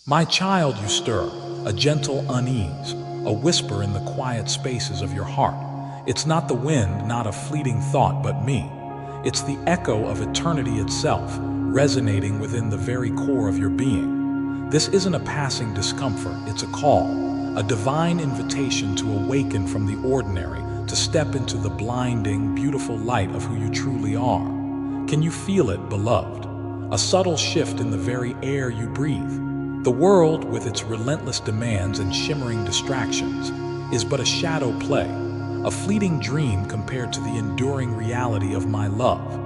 My child, you stir, a gentle unease, a whisper in the quiet spaces of your heart. It's not the wind, not a fleeting thought, but me. It's the echo of eternity itself, resonating within the very core of your being. This isn't a passing discomfort, it's a call, a divine invitation to awaken from the ordinary, to step into the blinding, beautiful light of who you truly are. Can you feel it, beloved? A subtle shift in the very air you breathe. The world, with its relentless demands and shimmering distractions, is but a shadow play, a fleeting dream compared to the enduring reality of my love.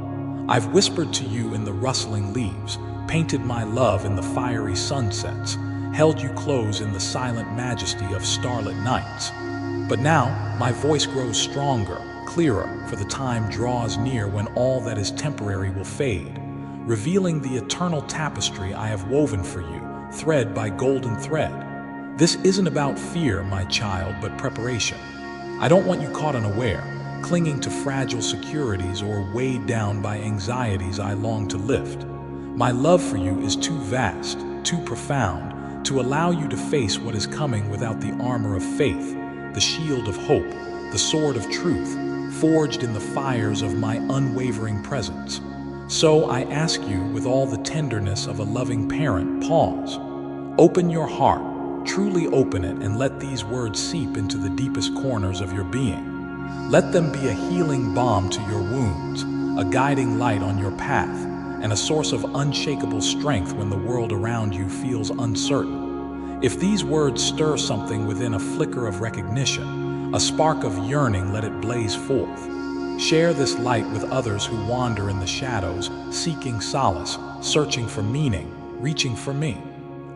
I've whispered to you in the rustling leaves, painted my love in the fiery sunsets, held you close in the silent majesty of starlit nights. But now, my voice grows stronger, clearer, for the time draws near when all that is temporary will fade, revealing the eternal tapestry I have woven for you, thread by golden thread. This isn't about fear, my child, but preparation. I don't want you caught unaware, clinging to fragile securities or weighed down by anxieties I long to lift. My love for you is too vast, too profound, to allow you to face what is coming without the armor of faith, the shield of hope, the sword of truth, forged in the fires of my unwavering presence. So I ask you, with all the tenderness of a loving parent, pause. Open your heart, truly open it, and let these words seep into the deepest corners of your being. Let them be a healing balm to your wounds, a guiding light on your path, and a source of unshakable strength when the world around you feels uncertain. If these words stir something within, a flicker of recognition, a spark of yearning, let it blaze forth. Share this light with others who wander in the shadows, seeking solace, searching for meaning, reaching for me.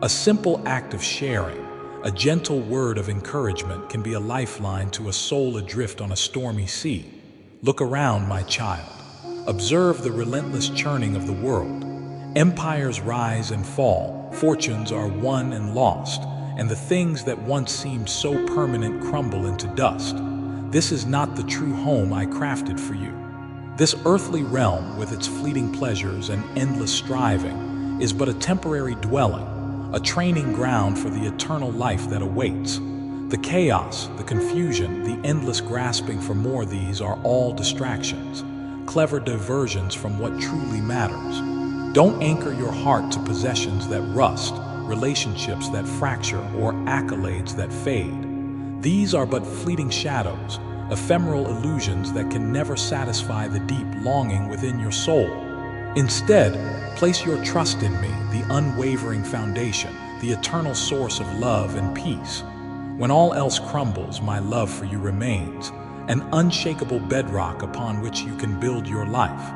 A simple act of sharing, a gentle word of encouragement, can be a lifeline to a soul adrift on a stormy sea. Look around, my child. Observe the relentless churning of the world. Empires rise and fall, fortunes are won and lost, and the things that once seemed so permanent crumble into dust. This is not the true home I crafted for you. This earthly realm, with its fleeting pleasures and endless striving, is but a temporary dwelling, a training ground for the eternal life that awaits. The chaos, the confusion, the endless grasping for more, these are all distractions, clever diversions from what truly matters. Don't anchor your heart to possessions that rust, relationships that fracture, or accolades that fade. These are but fleeting shadows, ephemeral illusions that can never satisfy the deep longing within your soul. Instead, place your trust in me, the unwavering foundation, the eternal source of love and peace. When all else crumbles, my love for you remains, an unshakable bedrock upon which you can build your life.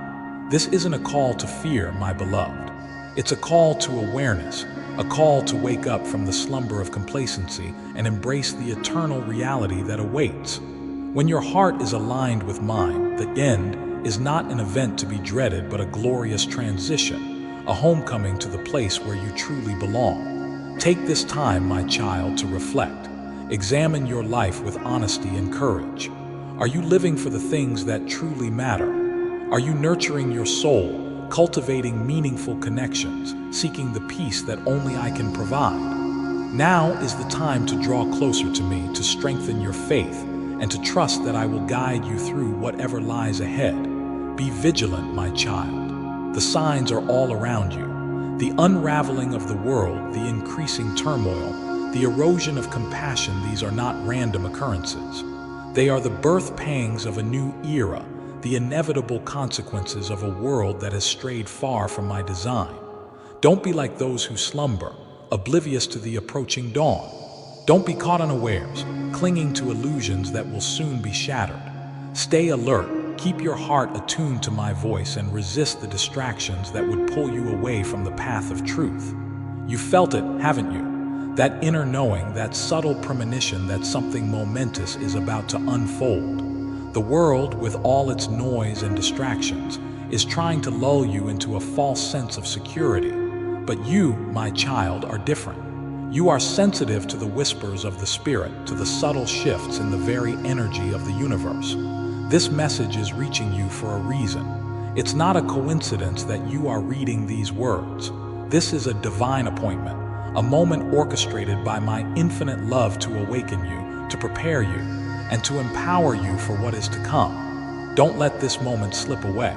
This isn't a call to fear, my beloved. It's a call to awareness, a call to wake up from the slumber of complacency and embrace the eternal reality that awaits. When your heart is aligned with mine, the end is not an event to be dreaded, but a glorious transition, a homecoming to the place where you truly belong. Take this time, my child, to reflect. Examine your life with honesty and courage. Are you living for the things that truly matter? Are you nurturing your soul, cultivating meaningful connections, seeking the peace that only I can provide? Now is the time to draw closer to me, to strengthen your faith, and to trust that I will guide you through whatever lies ahead. Be vigilant, my child. The signs are all around you. The unraveling of the world, the increasing turmoil, the erosion of compassion, these are not random occurrences. They are the birth pangs of a new era, the inevitable consequences of a world that has strayed far from my design. Don't be like those who slumber, oblivious to the approaching dawn. Don't be caught unawares, clinging to illusions that will soon be shattered. Stay alert, keep your heart attuned to my voice, and resist the distractions that would pull you away from the path of truth. You felt it, haven't you? That inner knowing, that subtle premonition that something momentous is about to unfold. The world, with all its noise and distractions, is trying to lull you into a false sense of security. But you, my child, are different. You are sensitive to the whispers of the spirit, to the subtle shifts in the very energy of the universe. This message is reaching you for a reason. It's not a coincidence that you are reading these words. This is a divine appointment, a moment orchestrated by my infinite love to awaken you, to prepare you, and to empower you for what is to come. Don't let this moment slip away.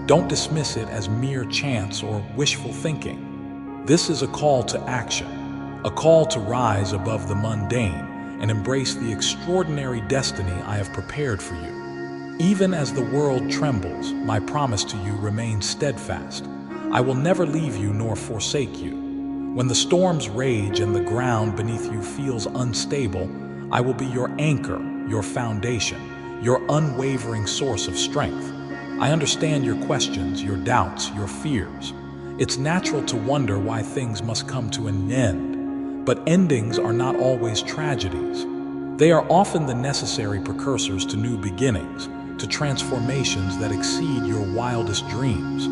Don't dismiss it as mere chance or wishful thinking. This is a call to action, a call to rise above the mundane and embrace the extraordinary destiny I have prepared for you. Even as the world trembles, my promise to you remains steadfast. I will never leave you nor forsake you. When the storms rage and the ground beneath you feels unstable, I will be your anchor, your foundation, your unwavering source of strength. I understand your questions, your doubts, your fears. It's natural to wonder why things must come to an end, but endings are not always tragedies. They are often the necessary precursors to new beginnings, to transformations that exceed your wildest dreams.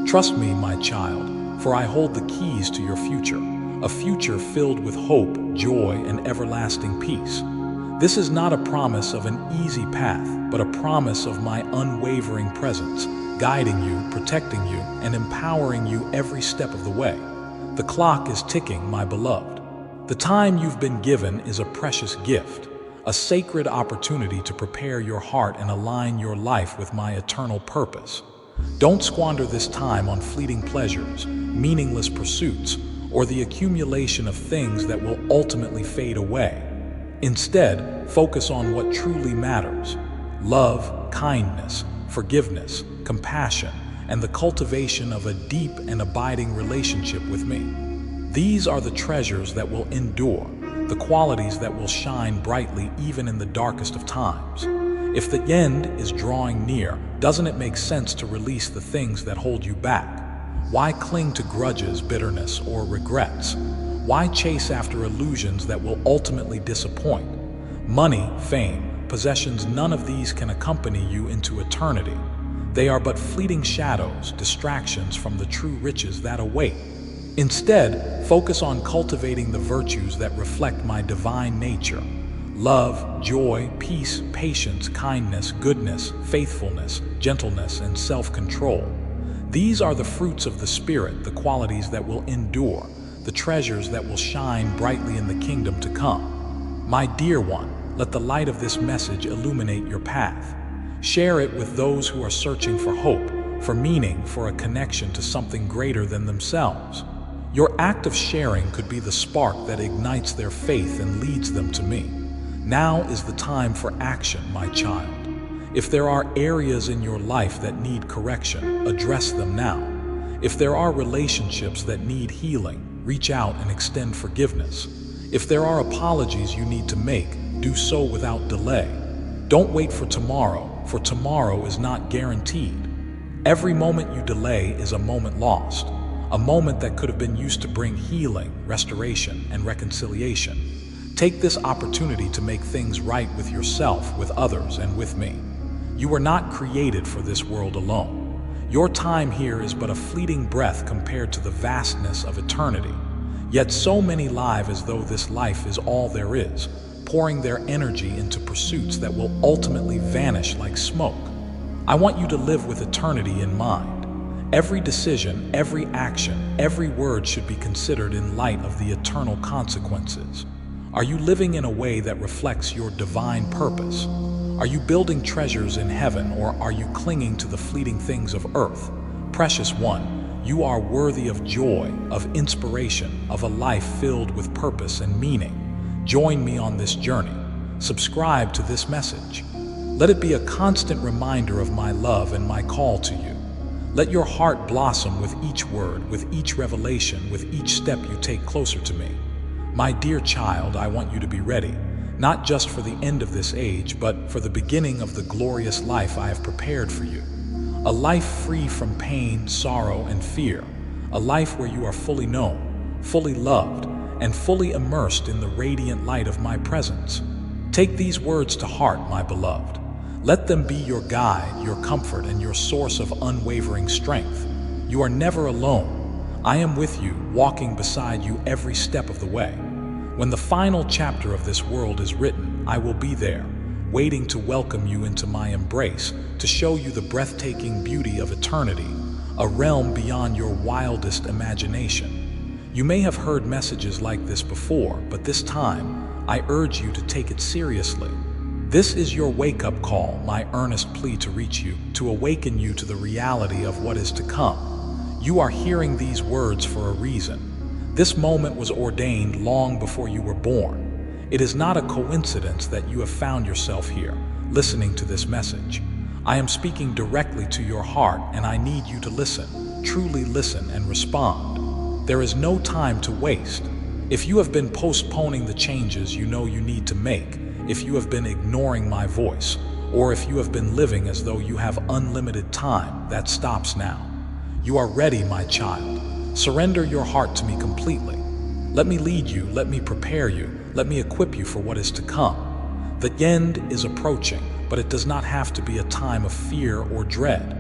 Trust me, my child, for I hold the keys to your future, a future filled with hope, joy, and everlasting peace. This is not a promise of an easy path, but a promise of my unwavering presence, guiding you, protecting you, and empowering you every step of the way. The clock is ticking, my beloved. The time you've been given is a precious gift, a sacred opportunity to prepare your heart and align your life with my eternal purpose. Don't squander this time on fleeting pleasures, meaningless pursuits, or the accumulation of things that will ultimately fade away. Instead, focus on what truly matters: love, kindness, forgiveness, compassion, and the cultivation of a deep and abiding relationship with me. These are the treasures that will endure, the qualities that will shine brightly even in the darkest of times. If the end is drawing near, doesn't it make sense to release the things that hold you back? Why cling to grudges, bitterness, or regrets? Why chase after illusions that will ultimately disappoint? Money, fame, possessions, none of these can accompany you into eternity. They are but fleeting shadows, distractions from the true riches that await. Instead, focus on cultivating the virtues that reflect my divine nature: love, joy, peace, patience, kindness, goodness, faithfulness, gentleness, and self-control. These are the fruits of the Spirit, the qualities that will endure, the treasures that will shine brightly in the kingdom to come. My dear one, let the light of this message illuminate your path. Share it with those who are searching for hope, for meaning, for a connection to something greater than themselves. Your act of sharing could be the spark that ignites their faith and leads them to me. Now is the time for action, my child. If there are areas in your life that need correction, address them now. If there are relationships that need healing, reach out and extend forgiveness. If there are apologies you need to make, do so without delay. Don't wait for tomorrow is not guaranteed. Every moment you delay is a moment lost, a moment that could have been used to bring healing, restoration, and reconciliation. Take this opportunity to make things right with yourself, with others, and with me. You were not created for this world alone. Your time here is but a fleeting breath compared to the vastness of eternity. Yet so many live as though this life is all there is, pouring their energy into pursuits that will ultimately vanish like smoke. I want you to live with eternity in mind. Every decision, every action, every word should be considered in light of the eternal consequences. Are you living in a way that reflects your divine purpose? Are you building treasures in heaven, or are you clinging to the fleeting things of earth? Precious one, you are worthy of joy, of inspiration, of a life filled with purpose and meaning. Join me on this journey. Subscribe to this message. Let it be a constant reminder of my love and my call to you. Let your heart blossom with each word, with each revelation, with each step you take closer to me. My dear child, I want you to be ready, not just for the end of this age, but for the beginning of the glorious life I have prepared for you. A life free from pain, sorrow, and fear. A life where you are fully known, fully loved, and fully immersed in the radiant light of my presence. Take these words to heart, my beloved. Let them be your guide, your comfort, and your source of unwavering strength. You are never alone. I am with you, walking beside you every step of the way. When the final chapter of this world is written, I will be there, waiting to welcome you into my embrace, to show you the breathtaking beauty of eternity, a realm beyond your wildest imagination. You may have heard messages like this before, but this time, I urge you to take it seriously. This is your wake-up call, my earnest plea to reach you, to awaken you to the reality of what is to come. You are hearing these words for a reason. This moment was ordained long before you were born. It is not a coincidence that you have found yourself here, listening to this message. I am speaking directly to your heart, and I need you to listen, truly listen and respond. There is no time to waste. If you have been postponing the changes you know you need to make, if you have been ignoring my voice, or if you have been living as though you have unlimited time, that stops now. You are ready, my child. Surrender your heart to me completely. Let me lead you, let me prepare you, let me equip you for what is to come. The end is approaching, but it does not have to be a time of fear or dread.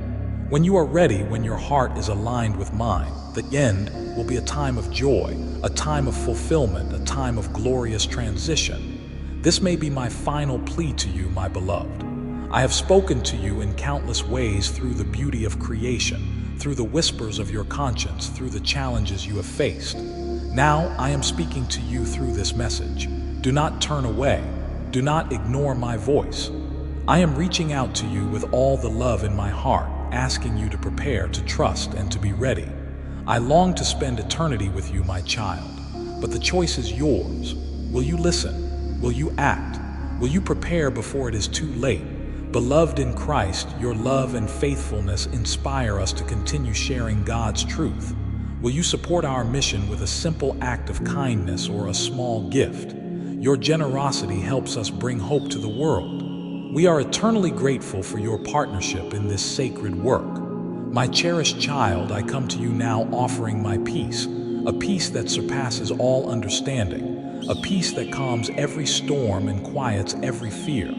When you are ready, when your heart is aligned with mine, the end will be a time of joy, a time of fulfillment, a time of glorious transition. This may be my final plea to you, my beloved. I have spoken to you in countless ways through the beauty of creation, through the whispers of your conscience, through the challenges you have faced. Now I am speaking to you through this message. Do not turn away. Do not ignore my voice. I am reaching out to you with all the love in my heart, asking you to prepare, to trust, and to be ready. I long to spend eternity with you, my child, but the choice is yours. Will you listen? Will you act? Will you prepare before it is too late? Beloved in Christ, your love and faithfulness inspire us to continue sharing God's truth. Will you support our mission with a simple act of kindness or a small gift? Your generosity helps us bring hope to the world. We are eternally grateful for your partnership in this sacred work. My cherished child, I come to you now offering my peace, a peace that surpasses all understanding, a peace that calms every storm and quiets every fear.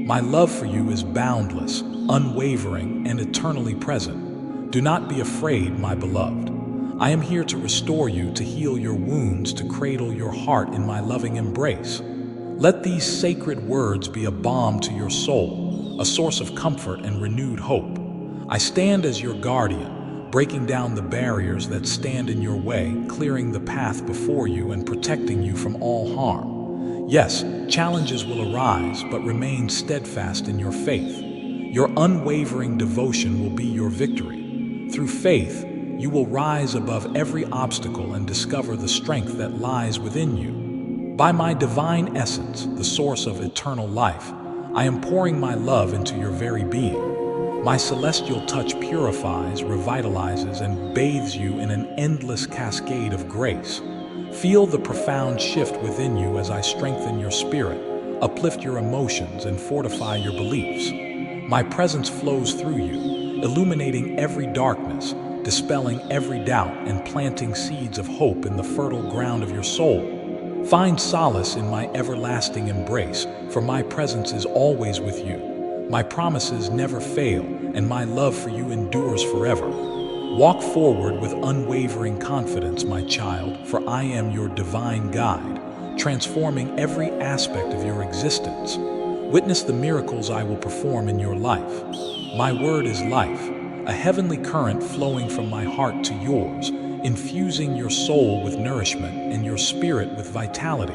My love for you is boundless, unwavering, and eternally present. Do not be afraid, my beloved. I am here to restore you, to heal your wounds, to cradle your heart in my loving embrace. Let these sacred words be a balm to your soul, a source of comfort and renewed hope. I stand as your guardian, breaking down the barriers that stand in your way, clearing the path before you and protecting you from all harm. Yes, challenges will arise, but remain steadfast in your faith. Your unwavering devotion will be your victory. Through faith, you will rise above every obstacle and discover the strength that lies within you. By my divine essence, the source of eternal life, I am pouring my love into your very being. My celestial touch purifies, revitalizes, and bathes you in an endless cascade of grace. Feel the profound shift within you as I strengthen your spirit, uplift your emotions, and fortify your beliefs. My presence flows through you, illuminating every darkness, dispelling every doubt, and planting seeds of hope in the fertile ground of your soul. Find solace in my everlasting embrace, for my presence is always with you. My promises never fail, and my love for you endures forever. Walk forward with unwavering confidence, my child, for I am your divine guide, transforming every aspect of your existence. Witness the miracles I will perform in your life. My word is life, a heavenly current flowing from my heart to yours, infusing your soul with nourishment and your spirit with vitality.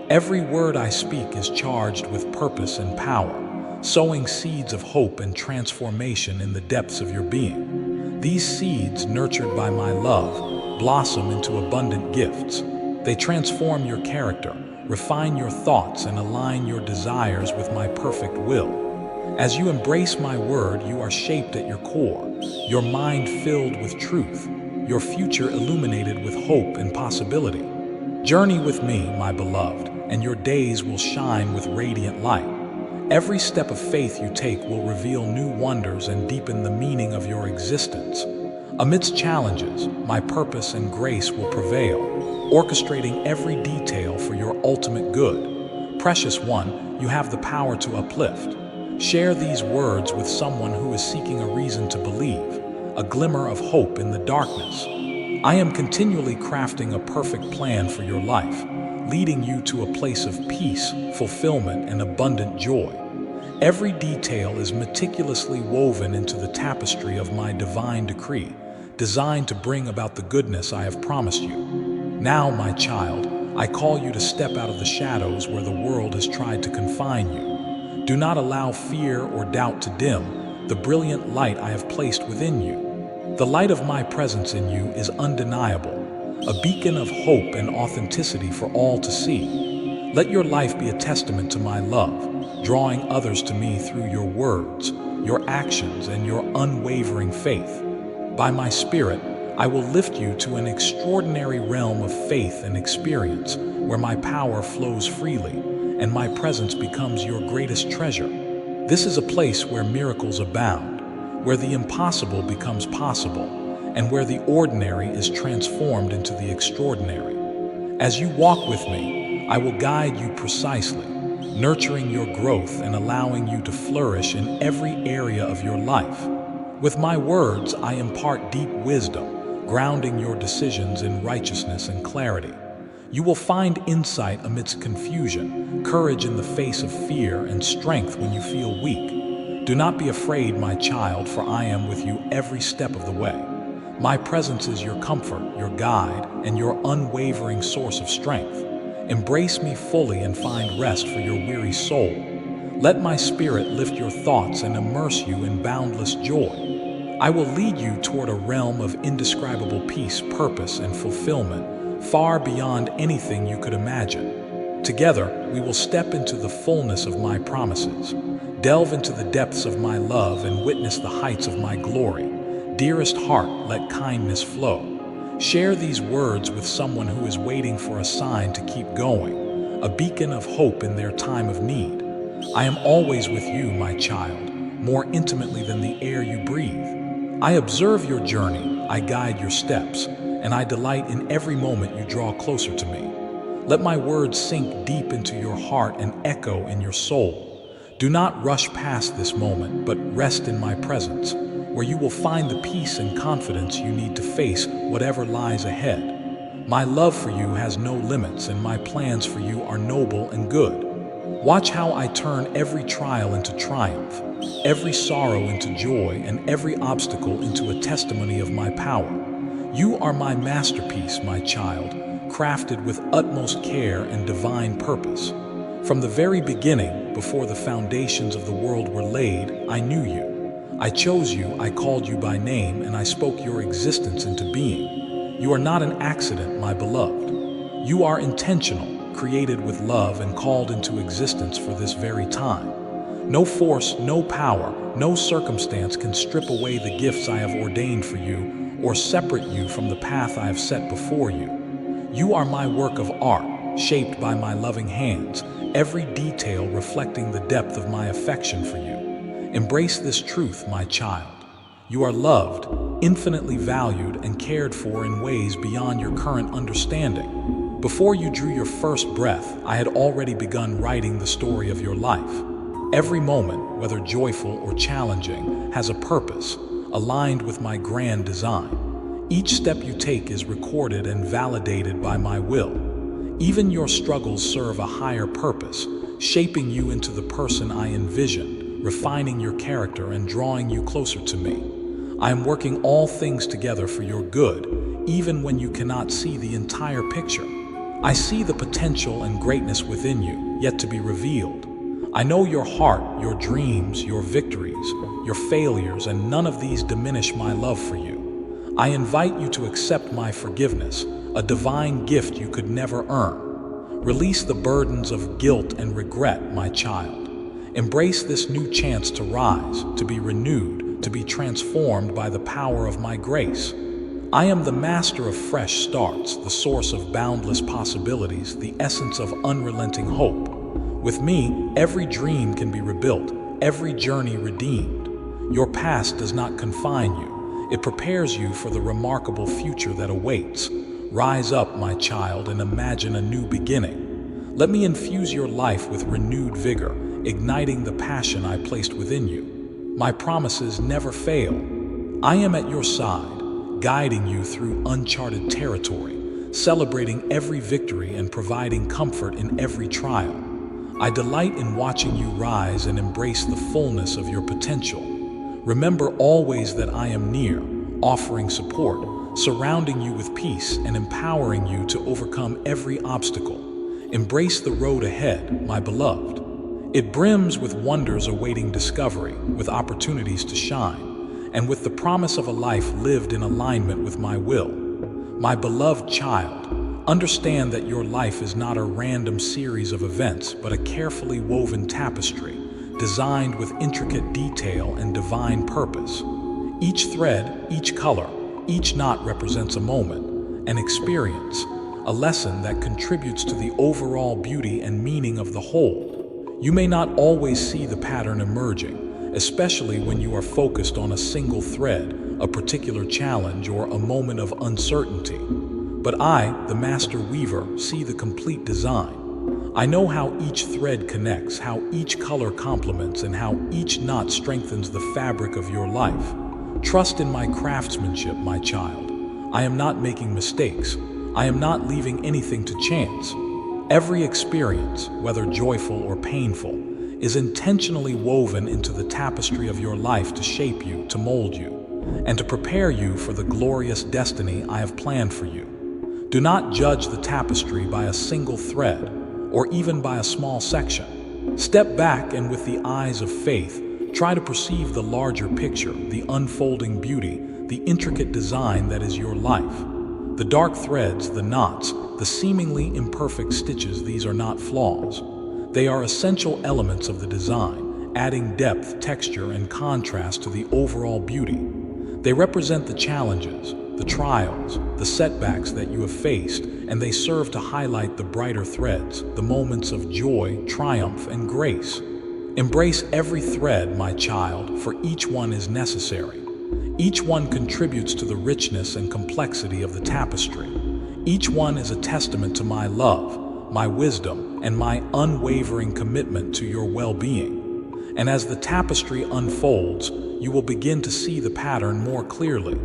Every word I speak is charged with purpose and power, sowing seeds of hope and transformation in the depths of your being. These seeds, nurtured by my love, blossom into abundant gifts. They transform your character, refine your thoughts, and align your desires with my perfect will. As you embrace my word, you are shaped at your core, your mind filled with truth, your future illuminated with hope and possibility. Journey with me, my beloved, and your days will shine with radiant light. Every step of faith you take will reveal new wonders and deepen the meaning of your existence. Amidst challenges, my purpose and grace will prevail, orchestrating every detail for your ultimate good. Precious one, you have the power to uplift. Share these words with someone who is seeking a reason to believe, a glimmer of hope in the darkness. I am continually crafting a perfect plan for your life, leading you to a place of peace, fulfillment, and abundant joy. Every detail is meticulously woven into the tapestry of my divine decree, designed to bring about the goodness I have promised you. Now, my child, I call you to step out of the shadows where the world has tried to confine you. Do not allow fear or doubt to dim the brilliant light I have placed within you. The light of my presence in you is undeniable, a beacon of hope and authenticity for all to see. Let your life be a testament to my love, drawing others to me through your words, your actions, and your unwavering faith. By my Spirit, I will lift you to an extraordinary realm of faith and experience where my power flows freely and my presence becomes your greatest treasure. This is a place where miracles abound, where the impossible becomes possible, and where the ordinary is transformed into the extraordinary. As you walk with me, I will guide you precisely, nurturing your growth and allowing you to flourish in every area of your life. With my words, I impart deep wisdom, grounding your decisions in righteousness and clarity. You will find insight amidst confusion, courage in the face of fear, and strength when you feel weak. Do not be afraid, my child, for I am with you every step of the way. My presence is your comfort, your guide, and your unwavering source of strength. Embrace me fully and find rest for your weary soul. Let my Spirit lift your thoughts and immerse you in boundless joy. I will lead you toward a realm of indescribable peace, purpose, and fulfillment, far beyond anything you could imagine. Together, we will step into the fullness of my promises, delve into the depths of my love, and witness the heights of my glory. Dearest heart, let kindness flow. Share these words with someone who is waiting for a sign to keep going, a beacon of hope in their time of need. I am always with you, my child, more intimately than the air you breathe. I observe your journey, I guide your steps, and I delight in every moment you draw closer to me. Let my words sink deep into your heart and echo in your soul. Do not rush past this moment, but rest in my presence, where you will find the peace and confidence you need to face whatever lies ahead. My love for you has no limits, and my plans for you are noble and good. Watch how I turn every trial into triumph, every sorrow into joy, and every obstacle into a testimony of my power. You are my masterpiece, my child, crafted with utmost care and divine purpose. From the very beginning, before the foundations of the world were laid, I knew you. I chose you, I called you by name, and I spoke your existence into being. You are not an accident, my beloved. You are intentional, created with love, and called into existence for this very time. No force, no power, no circumstance can strip away the gifts I have ordained for you or separate you from the path I have set before you. You are my work of art, shaped by my loving hands, every detail reflecting the depth of my affection for you. Embrace this truth, my child. You are loved, infinitely valued, and cared for in ways beyond your current understanding. Before you drew your first breath, I had already begun writing the story of your life. Every moment, whether joyful or challenging, has a purpose, aligned with my grand design. Each step you take is recorded and validated by my will. Even your struggles serve a higher purpose, shaping you into the person I envisioned, refining your character and drawing you closer to me. I am working all things together for your good, even when you cannot see the entire picture. I see the potential and greatness within you, yet to be revealed. I know your heart, your dreams, your victories, your failures, and none of these diminish my love for you. I invite you to accept my forgiveness, a divine gift you could never earn. Release the burdens of guilt and regret, my child. Embrace this new chance to rise, to be renewed, to be transformed by the power of my grace. I am the master of fresh starts, the source of boundless possibilities, the essence of unrelenting hope. With me, every dream can be rebuilt, every journey redeemed. Your past does not confine you. It prepares you for the remarkable future that awaits. Rise up, my child, and imagine a new beginning. Let me infuse your life with renewed vigor, igniting the passion I placed within you. My promises never fail. I am at your side, guiding you through uncharted territory, celebrating every victory and providing comfort in every trial. I delight in watching you rise and embrace the fullness of your potential. Remember always that I am near, offering support, surrounding you with peace and empowering you to overcome every obstacle. Embrace the road ahead, my beloved. It brims with wonders awaiting discovery, with opportunities to shine, and with the promise of a life lived in alignment with my will. My beloved child, understand that your life is not a random series of events, but a carefully woven tapestry, designed with intricate detail and divine purpose. Each thread, each color, each knot represents a moment, an experience, a lesson that contributes to the overall beauty and meaning of the whole. You may not always see the pattern emerging, especially when you are focused on a single thread, a particular challenge, or a moment of uncertainty. But I, the master weaver, see the complete design. I know how each thread connects, how each color complements, and how each knot strengthens the fabric of your life. Trust in my craftsmanship, my child. I am not making mistakes. I am not leaving anything to chance. Every experience, whether joyful or painful, is intentionally woven into the tapestry of your life to shape you, to mold you, and to prepare you for the glorious destiny I have planned for you. Do not judge the tapestry by a single thread, or even by a small section. Step back and with the eyes of faith, try to perceive the larger picture, the unfolding beauty, the intricate design that is your life. The dark threads, the knots, the seemingly imperfect stitches, these are not flaws. They are essential elements of the design, adding depth, texture, and contrast to the overall beauty. They represent the challenges, the trials, the setbacks that you have faced, and they serve to highlight the brighter threads, the moments of joy, triumph, and grace. Embrace every thread, my child, for each one is necessary. Each one contributes to the richness and complexity of the tapestry. Each one is a testament to my love, my wisdom, and my unwavering commitment to your well-being. And as the tapestry unfolds, you will begin to see the pattern more clearly.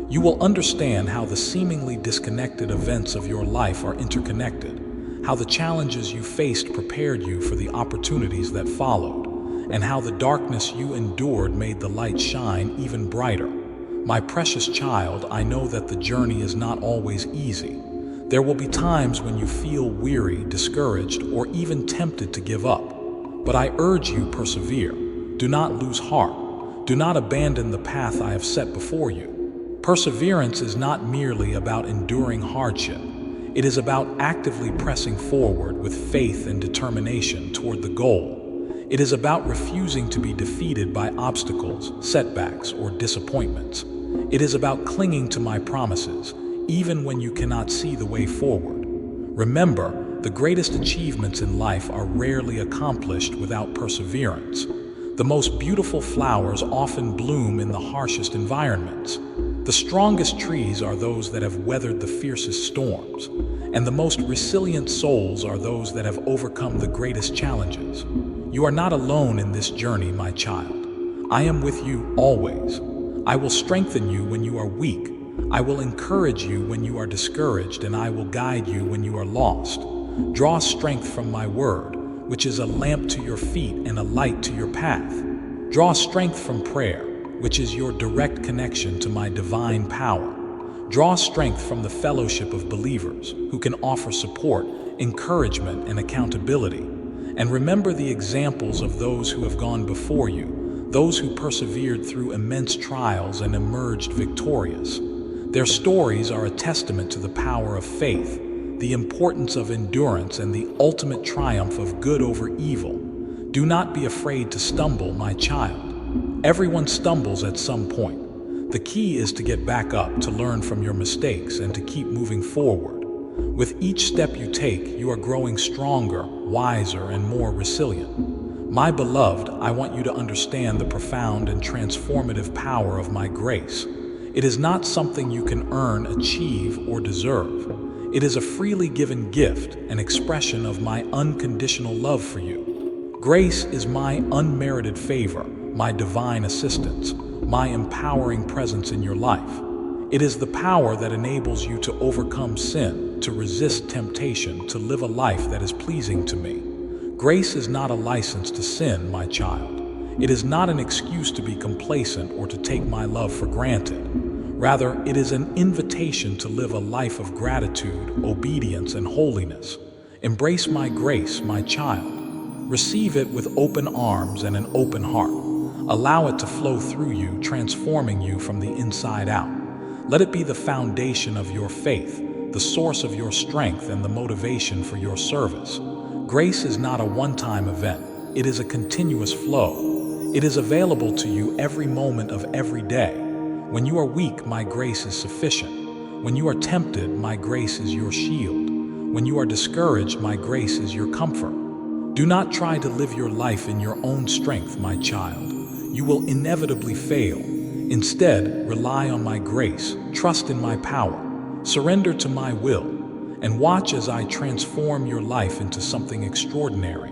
You will understand how the seemingly disconnected events of your life are interconnected, how the challenges you faced prepared you for the opportunities that followed, and how the darkness you endured made the light shine even brighter. My precious child, I know that the journey is not always easy. There will be times when you feel weary, discouraged, or even tempted to give up. But I urge you, persevere. Do not lose heart. Do not abandon the path I have set before you. Perseverance is not merely about enduring hardship. It is about actively pressing forward with faith and determination toward the goal. It is about refusing to be defeated by obstacles, setbacks, or disappointments. It is about clinging to my promises, even when you cannot see the way forward. Remember, the greatest achievements in life are rarely accomplished without perseverance. The most beautiful flowers often bloom in the harshest environments. The strongest trees are those that have weathered the fiercest storms, and the most resilient souls are those that have overcome the greatest challenges. You are not alone in this journey, my child. I am with you always. I will strengthen you when you are weak. I will encourage you when you are discouraged, and I will guide you when you are lost. Draw strength from my word, which is a lamp to your feet and a light to your path. Draw strength from prayer, which is your direct connection to my divine power. Draw strength from the fellowship of believers who can offer support, encouragement, and accountability. And remember the examples of those who have gone before you, those who persevered through immense trials and emerged victorious. Their stories are a testament to the power of faith, the importance of endurance, and the ultimate triumph of good over evil. Do not be afraid to stumble, my child. Everyone stumbles at some point. The key is to get back up, to learn from your mistakes, and to keep moving forward. With each step you take, you are growing stronger, wiser, and more resilient. My beloved, I want you to understand the profound and transformative power of my grace. It is not something you can earn, achieve, or deserve. It is a freely given gift, an expression of my unconditional love for you. Grace is my unmerited favor, my divine assistance, my empowering presence in your life. It is the power that enables you to overcome sin, to resist temptation, to live a life that is pleasing to me. Grace is not a license to sin, my child. It is not an excuse to be complacent or to take my love for granted. Rather, it is an invitation to live a life of gratitude, obedience, and holiness. Embrace my grace, my child. Receive it with open arms and an open heart. Allow it to flow through you, transforming you from the inside out. Let it be the foundation of your faith, the source of your strength, and the motivation for your service. Grace is not a one-time event. It is a continuous flow. It is available to you every moment of every day. When you are weak, my grace is sufficient. When you are tempted, my grace is your shield. When you are discouraged, my grace is your comfort. Do not try to live your life in your own strength, my child. You will inevitably fail. Instead, rely on my grace, trust in my power, surrender to my will, and watch as I transform your life into something extraordinary.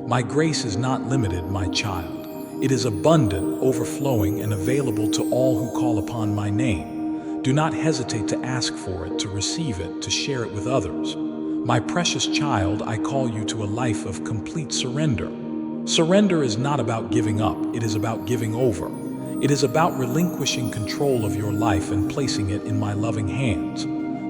My grace is not limited, my child. It is abundant, overflowing, and available to all who call upon my name. Do not hesitate to ask for it, to receive it, to share it with others. My precious child, I call you to a life of complete surrender. Surrender is not about giving up, it is about giving over. It is about relinquishing control of your life and placing it in my loving hands.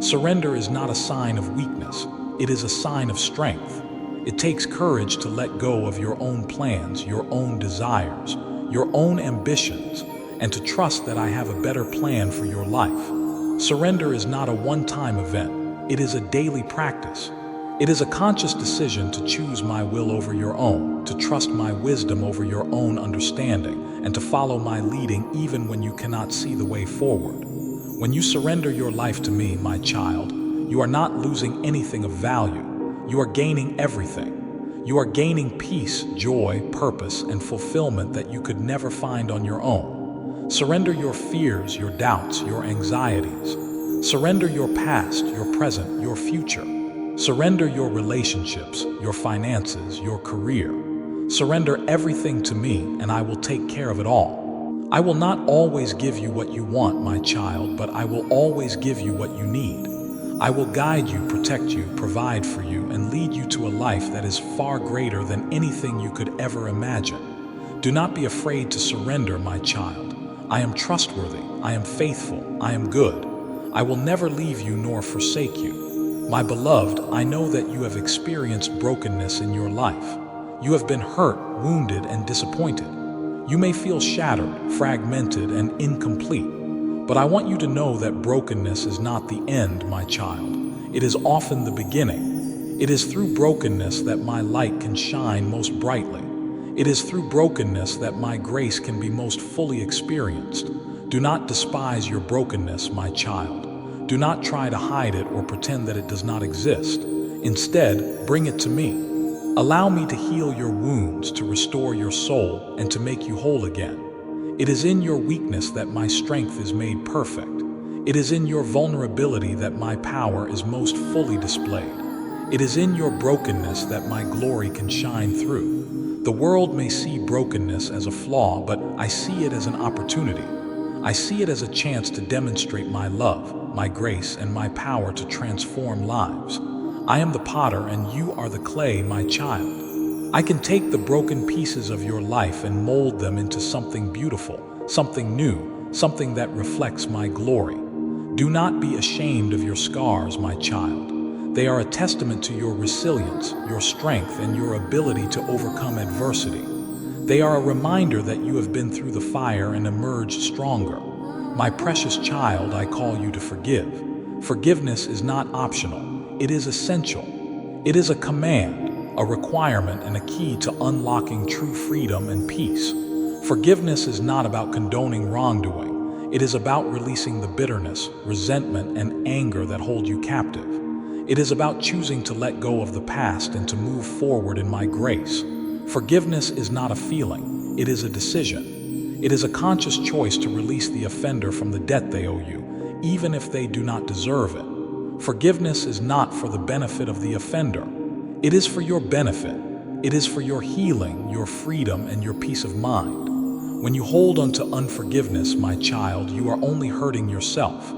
Surrender is not a sign of weakness, it is a sign of strength. It takes courage to let go of your own plans, your own desires, your own ambitions, and to trust that I have a better plan for your life. Surrender is not a one-time event, it is a daily practice. It is a conscious decision to choose my will over your own, to trust my wisdom over your own understanding, and to follow my leading even when you cannot see the way forward. When you surrender your life to me, my child, you are not losing anything of value. You are gaining everything. You are gaining peace, joy, purpose, and fulfillment that you could never find on your own. Surrender your fears, your doubts, your anxieties. Surrender your past, your present, your future. Surrender your relationships, your finances, your career. Surrender everything to me, and I will take care of it all. I will not always give you what you want, my child, but I will always give you what you need. I will guide you, protect you, provide for you, and lead you to a life that is far greater than anything you could ever imagine. Do not be afraid to surrender, my child. I am trustworthy, I am faithful, I am good. I will never leave you nor forsake you. My beloved, I know that you have experienced brokenness in your life. You have been hurt, wounded, and disappointed. You may feel shattered, fragmented, and incomplete. But I want you to know that brokenness is not the end, my child. It is often the beginning. It is through brokenness that my light can shine most brightly. It is through brokenness that my grace can be most fully experienced. Do not despise your brokenness, my child. Do not try to hide it or pretend that it does not exist. Instead, bring it to me. Allow me to heal your wounds, to restore your soul, and to make you whole again. It is in your weakness that my strength is made perfect. It is in your vulnerability that my power is most fully displayed. It is in your brokenness that my glory can shine through. The world may see brokenness as a flaw, but I see it as an opportunity. I see it as a chance to demonstrate my love, my grace, and my power to transform lives. I am the potter and you are the clay, my child. I can take the broken pieces of your life and mold them into something beautiful, something new, something that reflects my glory. Do not be ashamed of your scars, my child. They are a testament to your resilience, your strength, and your ability to overcome adversity. They are a reminder that you have been through the fire and emerged stronger. My precious child, I call you to forgive. Forgiveness is not optional. It is essential. It is a command, a requirement, and a key to unlocking true freedom and peace. Forgiveness is not about condoning wrongdoing. It is about releasing the bitterness, resentment, and anger that hold you captive. It is about choosing to let go of the past and to move forward in my grace. Forgiveness is not a feeling, it is a decision. It is a conscious choice to release the offender from the debt they owe you, even if they do not deserve it. Forgiveness is not for the benefit of the offender. It is for your benefit. It is for your healing, your freedom, and your peace of mind. When you hold on to unforgiveness, my child, you are only hurting yourself.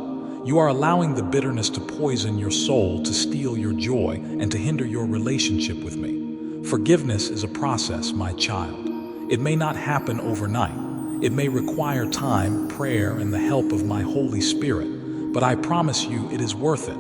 You are allowing the bitterness to poison your soul, to steal your joy, and to hinder your relationship with me. Forgiveness is a process, my child. It may not happen overnight. It may require time, prayer, and the help of my Holy Spirit, but I promise you it is worth it.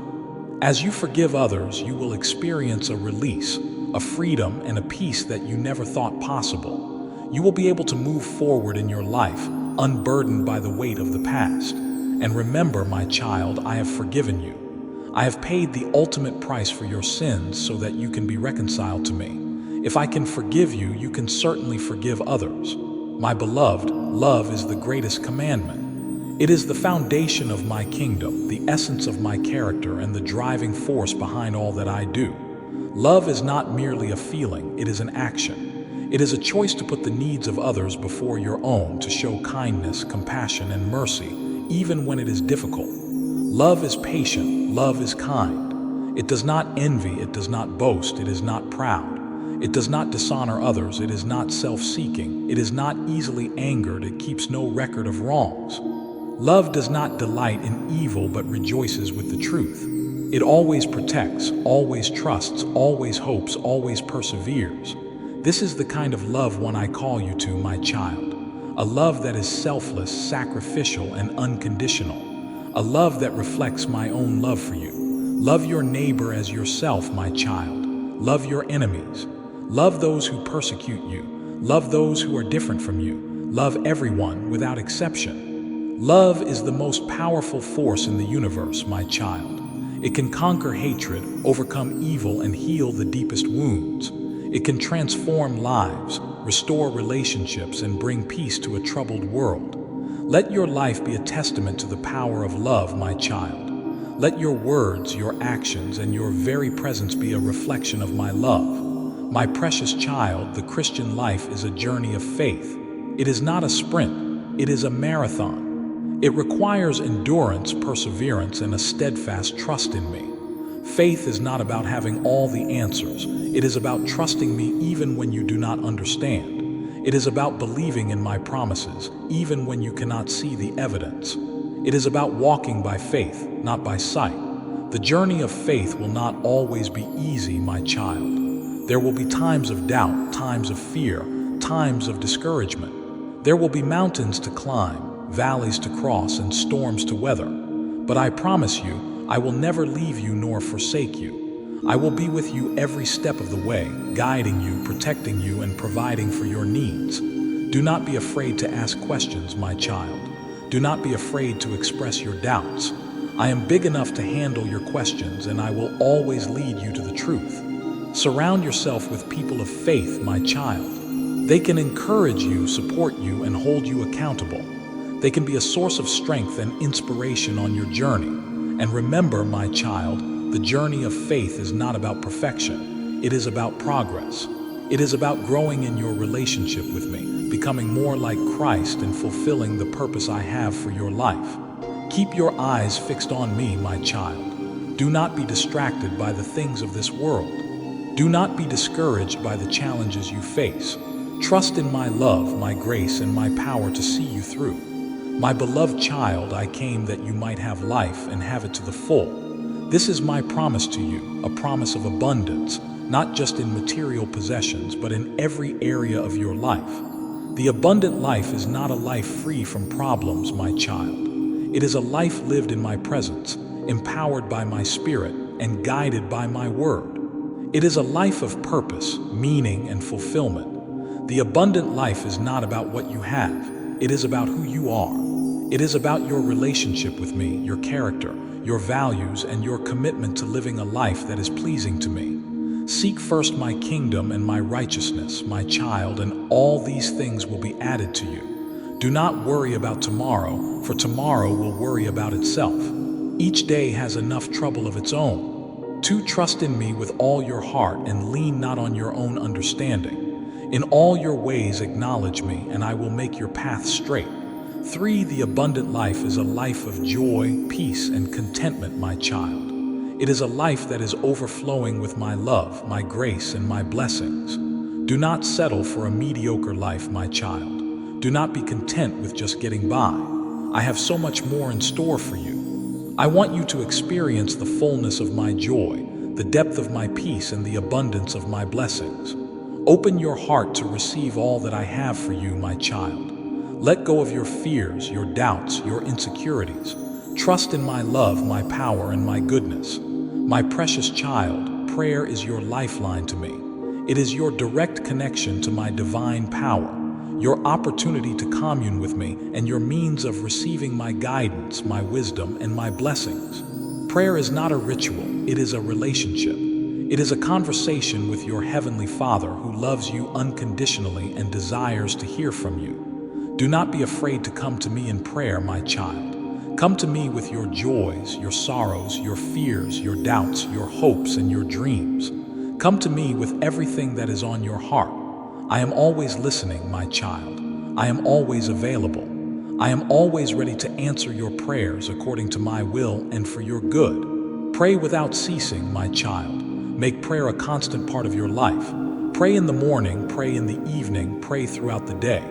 As you forgive others, you will experience a release, a freedom, and a peace that you never thought possible. You will be able to move forward in your life, unburdened by the weight of the past. And remember, my child, I have forgiven you. I have paid the ultimate price for your sins so that you can be reconciled to me. If I can forgive you, you can certainly forgive others. My beloved, love is the greatest commandment. It is the foundation of my kingdom, the essence of my character, and the driving force behind all that I do. Love is not merely a feeling, it is an action. It is a choice to put the needs of others before your own, to show kindness, compassion, and mercy, even when it is difficult. Love is patient, love is kind. It does not envy, it does not boast, it is not proud. It does not dishonor others, it is not self-seeking, it is not easily angered, it keeps no record of wrongs. Love does not delight in evil but rejoices with the truth. It always protects, always trusts, always hopes, always perseveres. This is the kind of love one I call you to, my child. A love that is selfless, sacrificial, and unconditional. A love that reflects my own love for you. Love your neighbor as yourself, my child. Love your enemies. Love those who persecute you. Love those who are different from you. Love everyone without exception. Love is the most powerful force in the universe, my child. It can conquer hatred, overcome evil, and heal the deepest wounds. It can transform lives, restore relationships, and bring peace to a troubled world. Let your life be a testament to the power of love, my child. Let your words, your actions, and your very presence be a reflection of my love. My precious child, the Christian life is a journey of faith. It is not a sprint, it is a marathon. It requires endurance, perseverance, and a steadfast trust in me. Faith is not about having all the answers. It is about trusting me even when you do not understand. It is about believing in my promises, even when you cannot see the evidence. It is about walking by faith, not by sight. The journey of faith will not always be easy, my child. There will be times of doubt, times of fear, times of discouragement. There will be mountains to climb, valleys to cross, and storms to weather. But I promise you, I will never leave you nor forsake you. I will be with you every step of the way, guiding you, protecting you, and providing for your needs. Do not be afraid to ask questions, my child. Do not be afraid to express your doubts. I am big enough to handle your questions, and I will always lead you to the truth. Surround yourself with people of faith, my child. They can encourage you, support you, and hold you accountable. They can be a source of strength and inspiration on your journey. And remember, my child, the journey of faith is not about perfection. It is about progress. It is about growing in your relationship with me, becoming more like Christ and fulfilling the purpose I have for your life. Keep your eyes fixed on me, my child. Do not be distracted by the things of this world. Do not be discouraged by the challenges you face. Trust in my love, my grace, and my power to see you through. My beloved child, I came that you might have life and have it to the full. This is my promise to you, a promise of abundance, not just in material possessions, but in every area of your life. The abundant life is not a life free from problems, my child. It is a life lived in my presence, empowered by my spirit, and guided by my word. It is a life of purpose, meaning, and fulfillment. The abundant life is not about what you have. It is about who you are. It is about your relationship with me, your character, your values, and your commitment to living a life that is pleasing to me. Seek first my kingdom and my righteousness, my child, and all these things will be added to you. Do not worry about tomorrow, for tomorrow will worry about itself. Each day has enough trouble of its own. 2. Trust in me with all your heart and lean not on your own understanding. In all your ways acknowledge me, and I will make your path straight. 3. The abundant life is a life of joy, peace, and contentment, my child. It is a life that is overflowing with my love, my grace, and my blessings. Do not settle for a mediocre life, my child. Do not be content with just getting by. I have so much more in store for you. I want you to experience the fullness of my joy, the depth of my peace, and the abundance of my blessings. Open your heart to receive all that I have for you, my child. Let go of your fears, your doubts, your insecurities. Trust in my love, my power, and my goodness. My precious child, prayer is your lifeline to me. It is your direct connection to my divine power, your opportunity to commune with me, and your means of receiving my guidance, my wisdom, and my blessings. Prayer is not a ritual, it is a relationship. It is a conversation with your Heavenly Father who loves you unconditionally and desires to hear from you. Do not be afraid to come to me in prayer, my child. Come to me with your joys, your sorrows, your fears, your doubts, your hopes, and your dreams. Come to me with everything that is on your heart. I am always listening, my child. I am always available. I am always ready to answer your prayers according to my will and for your good. Pray without ceasing, my child. Make prayer a constant part of your life. Pray in the morning, pray in the evening, pray throughout the day.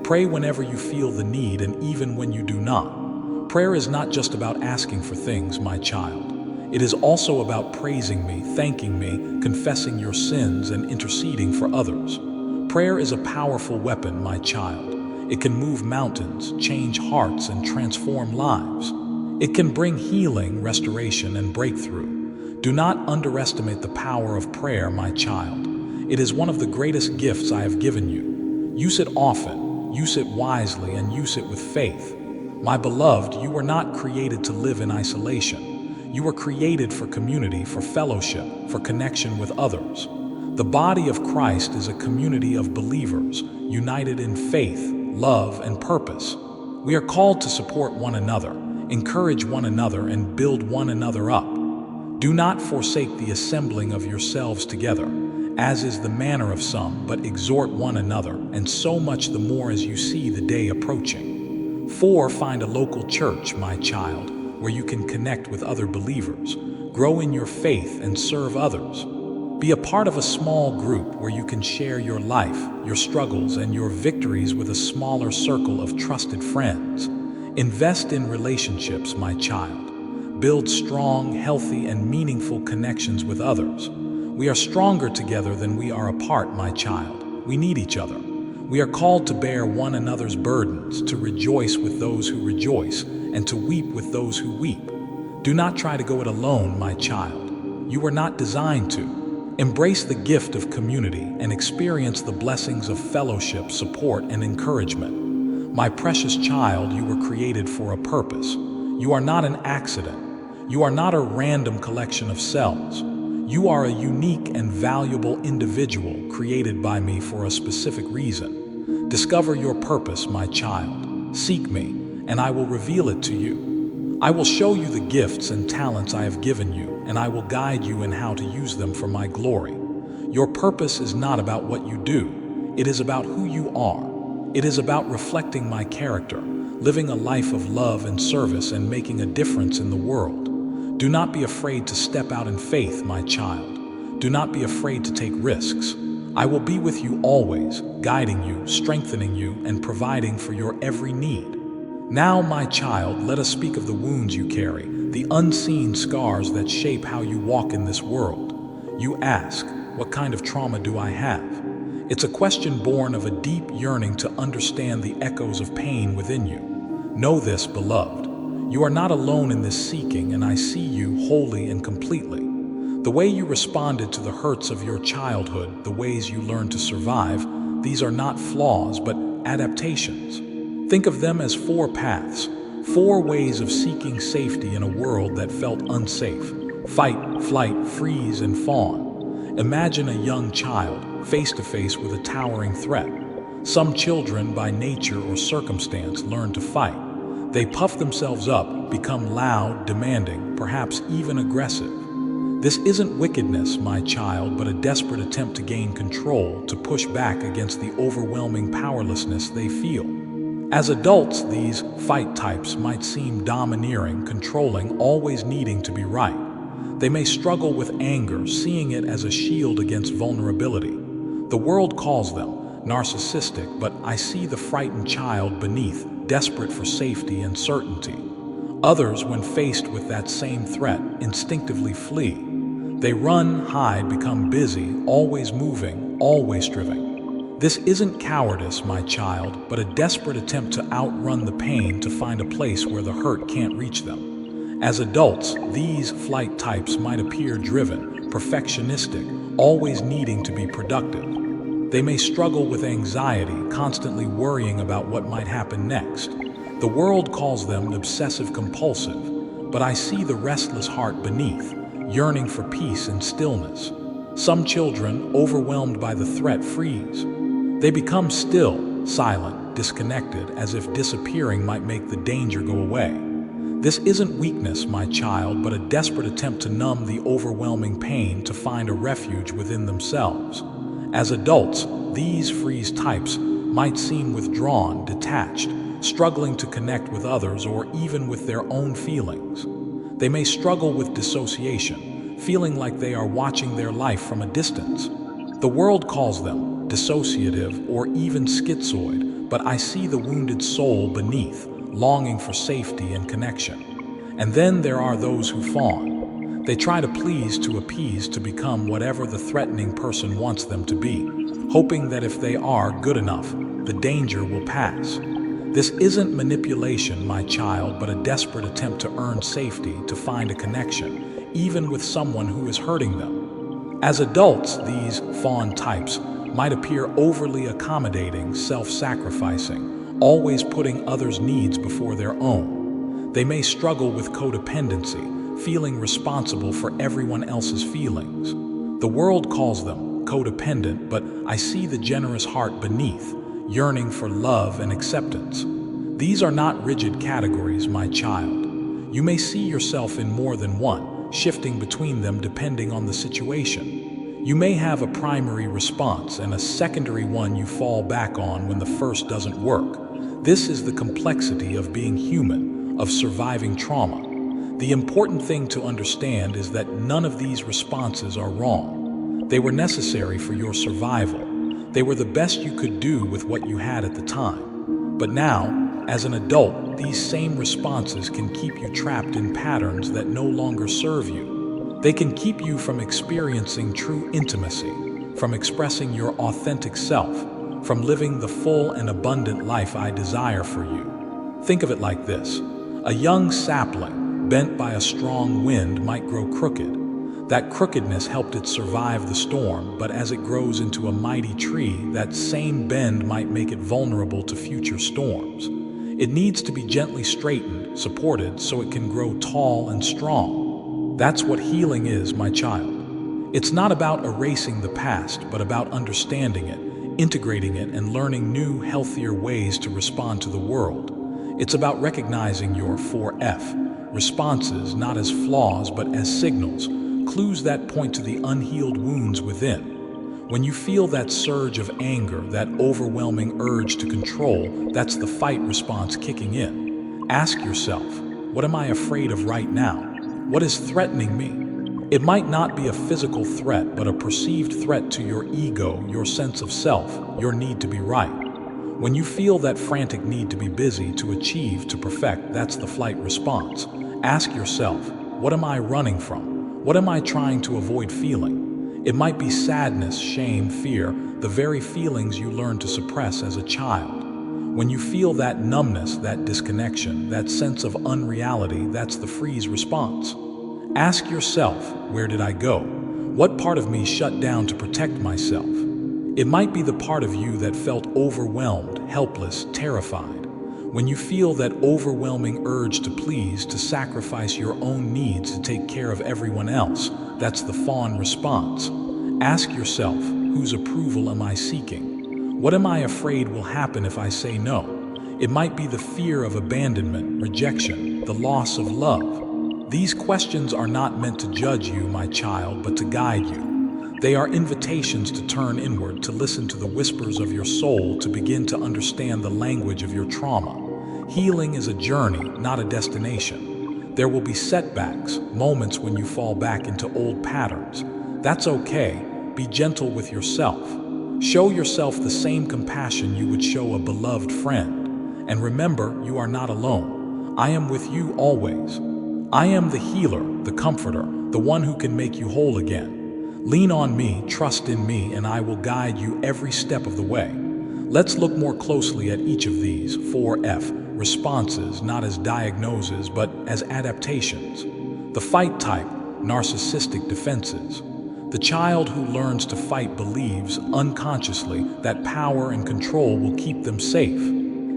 Pray whenever you feel the need and even when you do not. Prayer is not just about asking for things, my child. It is also about praising me, thanking me, confessing your sins, and interceding for others. Prayer is a powerful weapon, my child. It can move mountains, change hearts, and transform lives. It can bring healing, restoration, and breakthrough. Do not underestimate the power of prayer, my child. It is one of the greatest gifts I have given you. Use it often, use it wisely, and use it with faith. My beloved, you were not created to live in isolation. You were created for community, for fellowship, for connection with others. The body of Christ is a community of believers, united in faith, love, and purpose. We are called to support one another, encourage one another, and build one another up. Do not forsake the assembling of yourselves together, as is the manner of some, but exhort one another, and so much the more as you see the day approaching. 4. Find a local church, my child, where you can connect with other believers, grow in your faith, and serve others. Be a part of a small group where you can share your life, your struggles, and your victories with a smaller circle of trusted friends. Invest in relationships, my child. Build strong, healthy, and meaningful connections with others. We are stronger together than we are apart, my child. We need each other. We are called to bear one another's burdens, to rejoice with those who rejoice, and to weep with those who weep. Do not try to go it alone, my child. You were not designed to. Embrace the gift of community and experience the blessings of fellowship, support, and encouragement. My precious child, you were created for a purpose. You are not an accident. You are not a random collection of cells. You are a unique and valuable individual created by me for a specific reason. Discover your purpose, my child. Seek me, and I will reveal it to you. I will show you the gifts and talents I have given you, and I will guide you in how to use them for my glory. Your purpose is not about what you do. It is about who you are. It is about reflecting my character, living a life of love and service, and making a difference in the world. Do not be afraid to step out in faith, my child. Do not be afraid to take risks. I will be with you always, guiding you, strengthening you, and providing for your every need. Now, my child, let us speak of the wounds you carry, the unseen scars that shape how you walk in this world. You ask, what kind of trauma do I have? It's a question born of a deep yearning to understand the echoes of pain within you. Know this, beloved. You are not alone in this seeking, and I see you wholly and completely. The way you responded to the hurts of your childhood, the ways you learned to survive, these are not flaws, but adaptations. Think of them as 4 paths, 4 ways of seeking safety in a world that felt unsafe. Fight, flight, freeze, and fawn. Imagine a young child face to face with a towering threat. Some children, by nature or circumstance, learn to fight. They puff themselves up, become loud, demanding, perhaps even aggressive. This isn't wickedness, my child, but a desperate attempt to gain control, to push back against the overwhelming powerlessness they feel. As adults, these fight types might seem domineering, controlling, always needing to be right. They may struggle with anger, seeing it as a shield against vulnerability. The world calls them narcissistic, but I see the frightened child beneath, desperate for safety and certainty. Others, when faced with that same threat, instinctively flee. They run, hide, become busy, always moving, always striving. This isn't cowardice, my child, but a desperate attempt to outrun the pain to find a place where the hurt can't reach them. As adults, these flight types might appear driven, perfectionistic, always needing to be productive. They may struggle with anxiety, constantly worrying about what might happen next. The world calls them obsessive-compulsive, but I see the restless heart beneath, yearning for peace and stillness. Some children, overwhelmed by the threat, freeze. They become still, silent, disconnected, as if disappearing might make the danger go away. This isn't weakness, my child, but a desperate attempt to numb the overwhelming pain to find a refuge within themselves. As adults, these freeze types might seem withdrawn, detached, struggling to connect with others or even with their own feelings. They may struggle with dissociation, feeling like they are watching their life from a distance. The world calls them dissociative or even schizoid, but I see the wounded soul beneath, longing for safety and connection. And then there are those who fawn. They try to please, to appease, to become whatever the threatening person wants them to be, hoping that if they are good enough, the danger will pass. This isn't manipulation, my child, but a desperate attempt to earn safety, to find a connection, even with someone who is hurting them. As adults, these fawn types might appear overly accommodating, self-sacrificing, always putting others' needs before their own. They may struggle with codependency, feeling responsible for everyone else's feelings. The world calls them codependent, but I see the generous heart beneath, yearning for love and acceptance. These are not rigid categories, my child. You may see yourself in more than one, shifting between them depending on the situation. You may have a primary response and a secondary one you fall back on when the first doesn't work. This is the complexity of being human, of surviving trauma. The important thing to understand is that none of these responses are wrong. They were necessary for your survival. They were the best you could do with what you had at the time. But now, as an adult, these same responses can keep you trapped in patterns that no longer serve you. They can keep you from experiencing true intimacy, from expressing your authentic self, from living the full and abundant life I desire for you. Think of it like this. A young sapling, bent by a strong wind, might grow crooked. That crookedness helped it survive the storm, but as it grows into a mighty tree, that same bend might make it vulnerable to future storms. It needs to be gently straightened, supported, so it can grow tall and strong. That's what healing is, my child. It's not about erasing the past, but about understanding it, integrating it, and learning new, healthier ways to respond to the world. It's about recognizing your 4F responses not as flaws, but as signals, clues that point to the unhealed wounds within. When you feel that surge of anger, that overwhelming urge to control, that's the fight response kicking in. Ask yourself, what am I afraid of right now? What is threatening me? It might not be a physical threat, but a perceived threat to your ego, your sense of self, your need to be right. When you feel that frantic need to be busy, to achieve, to perfect, that's the flight response. Ask yourself, what am I running from? What am I trying to avoid feeling? It might be sadness, shame, fear, the very feelings you learned to suppress as a child. When you feel that numbness, that disconnection, that sense of unreality, that's the freeze response. Ask yourself, where did I go? What part of me shut down to protect myself? It might be the part of you that felt overwhelmed, helpless, terrified. When you feel that overwhelming urge to please, to sacrifice your own needs to take care of everyone else, that's the fawn response. Ask yourself, whose approval am I seeking? What am I afraid will happen if I say no? It might be the fear of abandonment, rejection, the loss of love. These questions are not meant to judge you, my child, but to guide you. They are invitations to turn inward, to listen to the whispers of your soul, to begin to understand the language of your trauma. Healing is a journey, not a destination. There will be setbacks, moments when you fall back into old patterns. That's okay. Be gentle with yourself. Show yourself the same compassion you would show a beloved friend. And remember, you are not alone. I am with you always. I am the healer, the comforter, the one who can make you whole again. Lean on me, trust in me, and I will guide you every step of the way. Let's look more closely at each of these 4F responses, not as diagnoses, but as adaptations. The fight type, narcissistic defenses. The child who learns to fight believes unconsciously that power and control will keep them safe.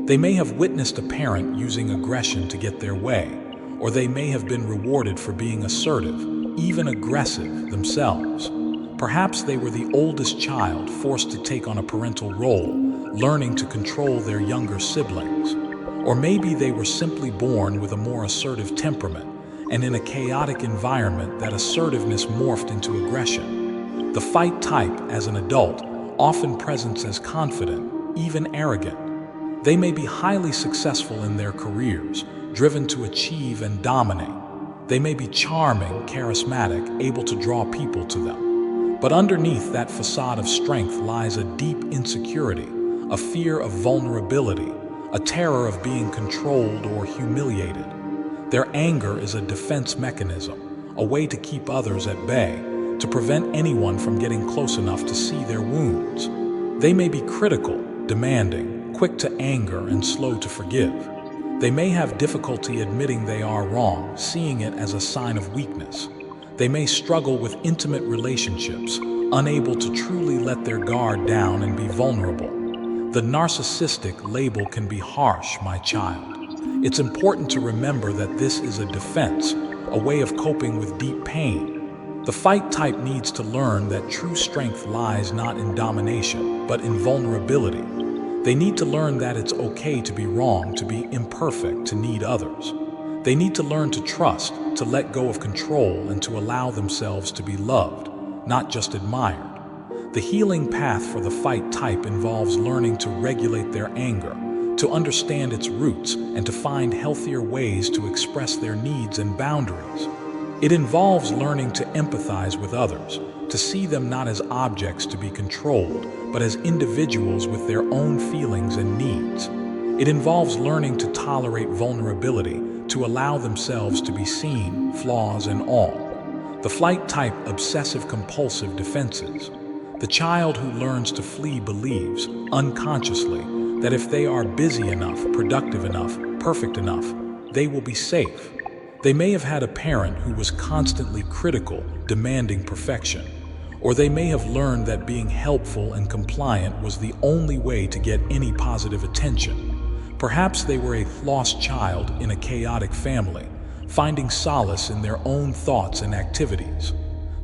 They may have witnessed a parent using aggression to get their way, or they may have been rewarded for being assertive, even aggressive themselves. Perhaps they were the oldest child forced to take on a parental role, learning to control their younger siblings. Or maybe they were simply born with a more assertive temperament, and in a chaotic environment that assertiveness morphed into aggression. The fight type, as an adult, often presents as confident, even arrogant. They may be highly successful in their careers, driven to achieve and dominate. They may be charming, charismatic, able to draw people to them. But underneath that facade of strength lies a deep insecurity, a fear of vulnerability, a terror of being controlled or humiliated. Their anger is a defense mechanism, a way to keep others at bay, to prevent anyone from getting close enough to see their wounds. They may be critical, demanding, quick to anger, and slow to forgive. They may have difficulty admitting they are wrong, seeing it as a sign of weakness. They may struggle with intimate relationships, unable to truly let their guard down and be vulnerable. The narcissistic label can be harsh, my child. It's important to remember that this is a defense, a way of coping with deep pain. The fight type needs to learn that true strength lies not in domination, but in vulnerability. They need to learn that it's okay to be wrong, to be imperfect, to need others. They need to learn to trust, to let go of control, and to allow themselves to be loved, not just admired. The healing path for the fight type involves learning to regulate their anger, to understand its roots, and to find healthier ways to express their needs and boundaries. It involves learning to empathize with others, to see them not as objects to be controlled, but as individuals with their own feelings and needs. It involves learning to tolerate vulnerability, to allow themselves to be seen, flaws and all. The flight type obsessive-compulsive defenses. The child who learns to flee believes, unconsciously, that if they are busy enough, productive enough, perfect enough, they will be safe. They may have had a parent who was constantly critical, demanding perfection, or they may have learned that being helpful and compliant was the only way to get any positive attention. Perhaps they were a lost child in a chaotic family, finding solace in their own thoughts and activities.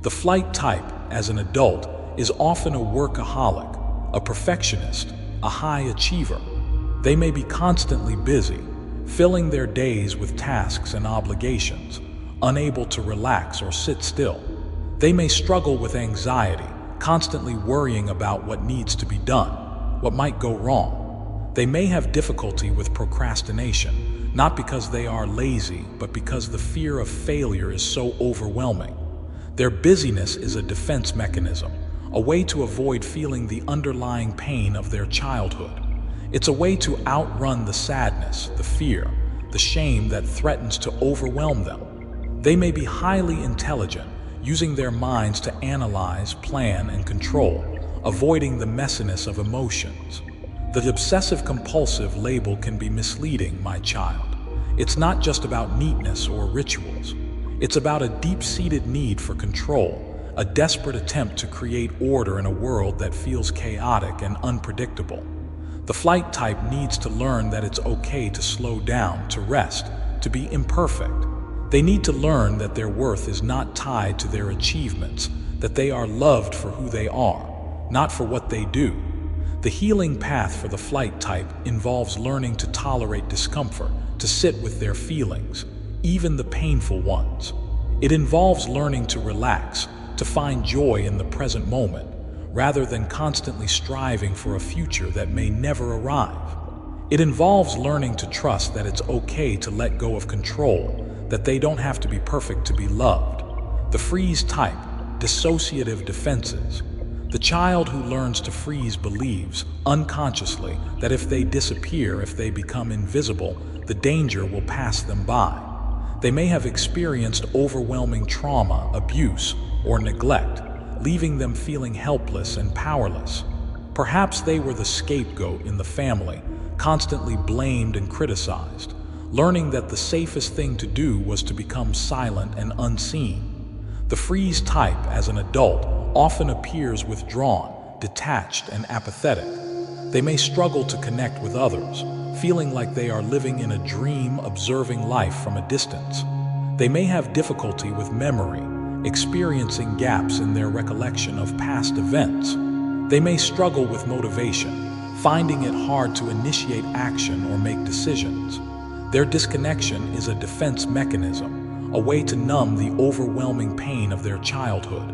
The flight type, as an adult, is often a workaholic, a perfectionist, a high achiever. They may be constantly busy, filling their days with tasks and obligations, unable to relax or sit still. They may struggle with anxiety, constantly worrying about what needs to be done, what might go wrong. They may have difficulty with procrastination, not because they are lazy, but because the fear of failure is so overwhelming. Their busyness is a defense mechanism, a way to avoid feeling the underlying pain of their childhood. It's a way to outrun the sadness, the fear, the shame that threatens to overwhelm them. They may be highly intelligent, using their minds to analyze, plan, and control, avoiding the messiness of emotions. The obsessive-compulsive label can be misleading, my child. It's not just about neatness or rituals. It's about a deep-seated need for control, a desperate attempt to create order in a world that feels chaotic and unpredictable. The flight type needs to learn that it's okay to slow down, to rest, to be imperfect. They need to learn that their worth is not tied to their achievements, that they are loved for who they are, not for what they do. The healing path for the flight type involves learning to tolerate discomfort, to sit with their feelings, even the painful ones. It involves learning to relax, to find joy in the present moment, rather than constantly striving for a future that may never arrive. It involves learning to trust that it's okay to let go of control, that they don't have to be perfect to be loved. The freeze type, dissociative defenses. The child who learns to freeze believes, unconsciously, that if they disappear, if they become invisible, the danger will pass them by. They may have experienced overwhelming trauma, abuse, or neglect, leaving them feeling helpless and powerless. Perhaps they were the scapegoat in the family, constantly blamed and criticized, learning that the safest thing to do was to become silent and unseen. The freeze type, as an adult, often appears withdrawn, detached, and apathetic. They may struggle to connect with others, feeling like they are living in a dream, observing life from a distance. They may have difficulty with memory, experiencing gaps in their recollection of past events. They may struggle with motivation, finding it hard to initiate action or make decisions. Their disconnection is a defense mechanism, a way to numb the overwhelming pain of their childhood.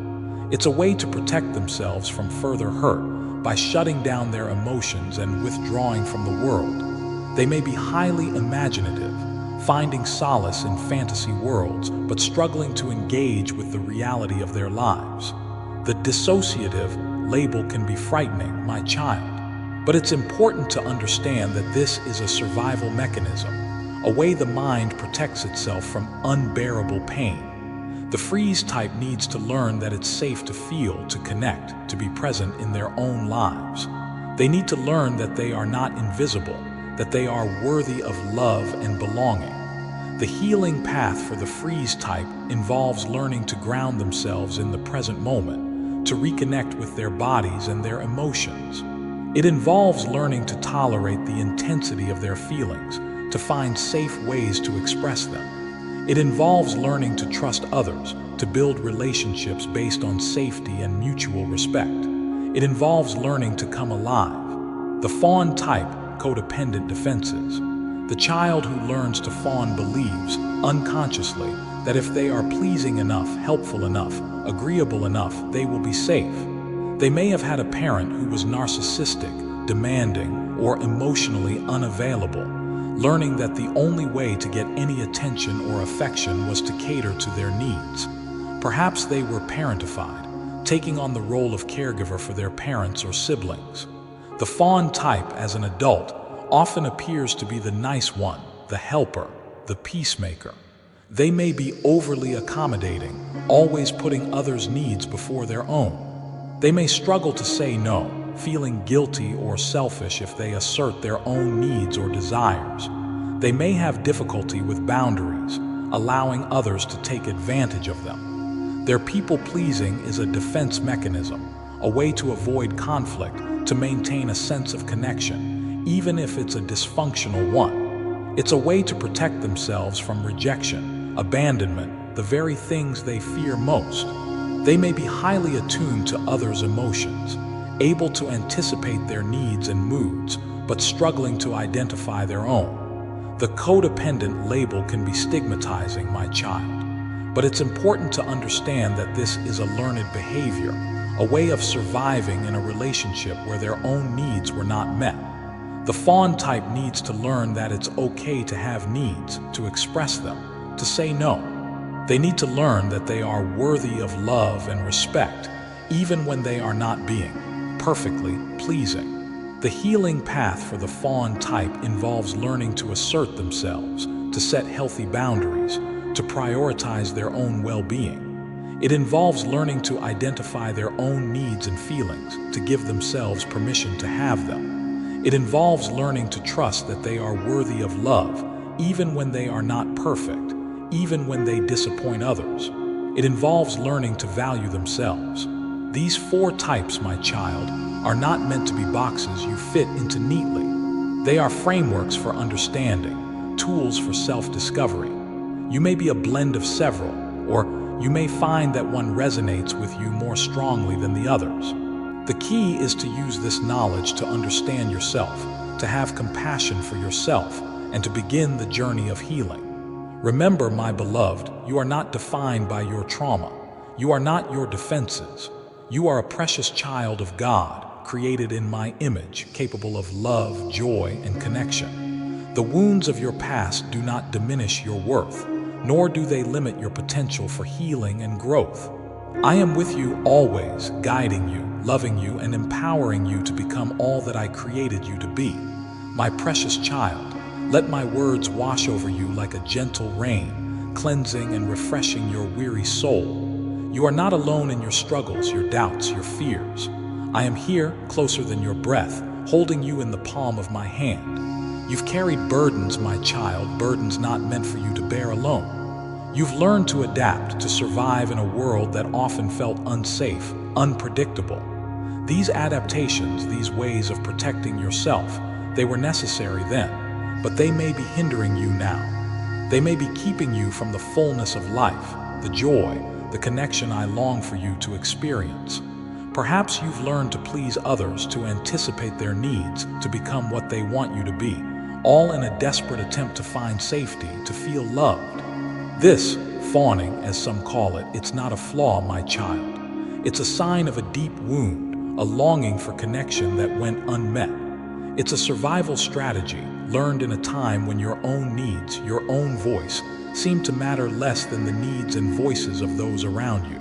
It's a way to protect themselves from further hurt by shutting down their emotions and withdrawing from the world. They may be highly imaginative, finding solace in fantasy worlds, but struggling to engage with the reality of their lives. The dissociative label can be frightening, my child, but it's important to understand that this is a survival mechanism, a way the mind protects itself from unbearable pain. The freeze type needs to learn that it's safe to feel, to connect, to be present in their own lives. They need to learn that they are not invisible, that they are worthy of love and belonging. The healing path for the freeze type involves learning to ground themselves in the present moment, to reconnect with their bodies and their emotions. It involves learning to tolerate the intensity of their feelings, to find safe ways to express them. It involves learning to trust others, to build relationships based on safety and mutual respect. It involves learning to come alive. The fawn type, codependent defenses. The child who learns to fawn believes, unconsciously, that if they are pleasing enough, helpful enough, agreeable enough, they will be safe. They may have had a parent who was narcissistic, demanding, or emotionally unavailable, learning that the only way to get any attention or affection was to cater to their needs. Perhaps they were parentified, taking on the role of caregiver for their parents or siblings. The fawn type, as an adult, often appears to be the nice one, the helper, the peacemaker. They may be overly accommodating, always putting others' needs before their own. They may struggle to say no, feeling guilty or selfish if they assert their own needs or desires. They may have difficulty with boundaries, allowing others to take advantage of them. Their people-pleasing is a defense mechanism, a way to avoid conflict, to maintain a sense of connection, even if it's a dysfunctional one. It's a way to protect themselves from rejection, abandonment, the very things they fear most. They may be highly attuned to others' emotions, able to anticipate their needs and moods, but struggling to identify their own. The codependent label can be stigmatizing, my child, but it's important to understand that this is a learned behavior, a way of surviving in a relationship where their own needs were not met. The fawn type needs to learn that it's okay to have needs, to express them, to say no. They need to learn that they are worthy of love and respect, even when they are not being perfectly pleasing. The healing path for the fawn type involves learning to assert themselves, to set healthy boundaries, to prioritize their own well-being. It involves learning to identify their own needs and feelings, to give themselves permission to have them. It involves learning to trust that they are worthy of love, even when they are not perfect, even when they disappoint others. It involves learning to value themselves. These four types, my child, are not meant to be boxes you fit into neatly. They are frameworks for understanding, tools for self-discovery. You may be a blend of several, or you may find that one resonates with you more strongly than the others. The key is to use this knowledge to understand yourself, to have compassion for yourself, and to begin the journey of healing. Remember, my beloved, you are not defined by your trauma. You are not your defenses. You are a precious child of God, created in my image, capable of love, joy, and connection. The wounds of your past do not diminish your worth, nor do they limit your potential for healing and growth. I am with you always, guiding you, loving you, and empowering you to become all that I created you to be. My precious child, let my words wash over you like a gentle rain, cleansing and refreshing your weary soul. You are not alone in your struggles, your doubts, your fears. I am here, closer than your breath, holding you in the palm of my hand. You've carried burdens, my child, burdens not meant for you to bear alone. You've learned to adapt, to survive in a world that often felt unsafe, unpredictable. These adaptations, these ways of protecting yourself, they were necessary then, but they may be hindering you now. They may be keeping you from the fullness of life, the joy, the connection I long for you to experience. Perhaps you've learned to please others, to anticipate their needs, to become what they want you to be, all in a desperate attempt to find safety, to feel loved. This, fawning, as some call it, it's not a flaw, my child. It's a sign of a deep wound, a longing for connection that went unmet. It's a survival strategy learned in a time when your own needs, your own voice, seemed to matter less than the needs and voices of those around you.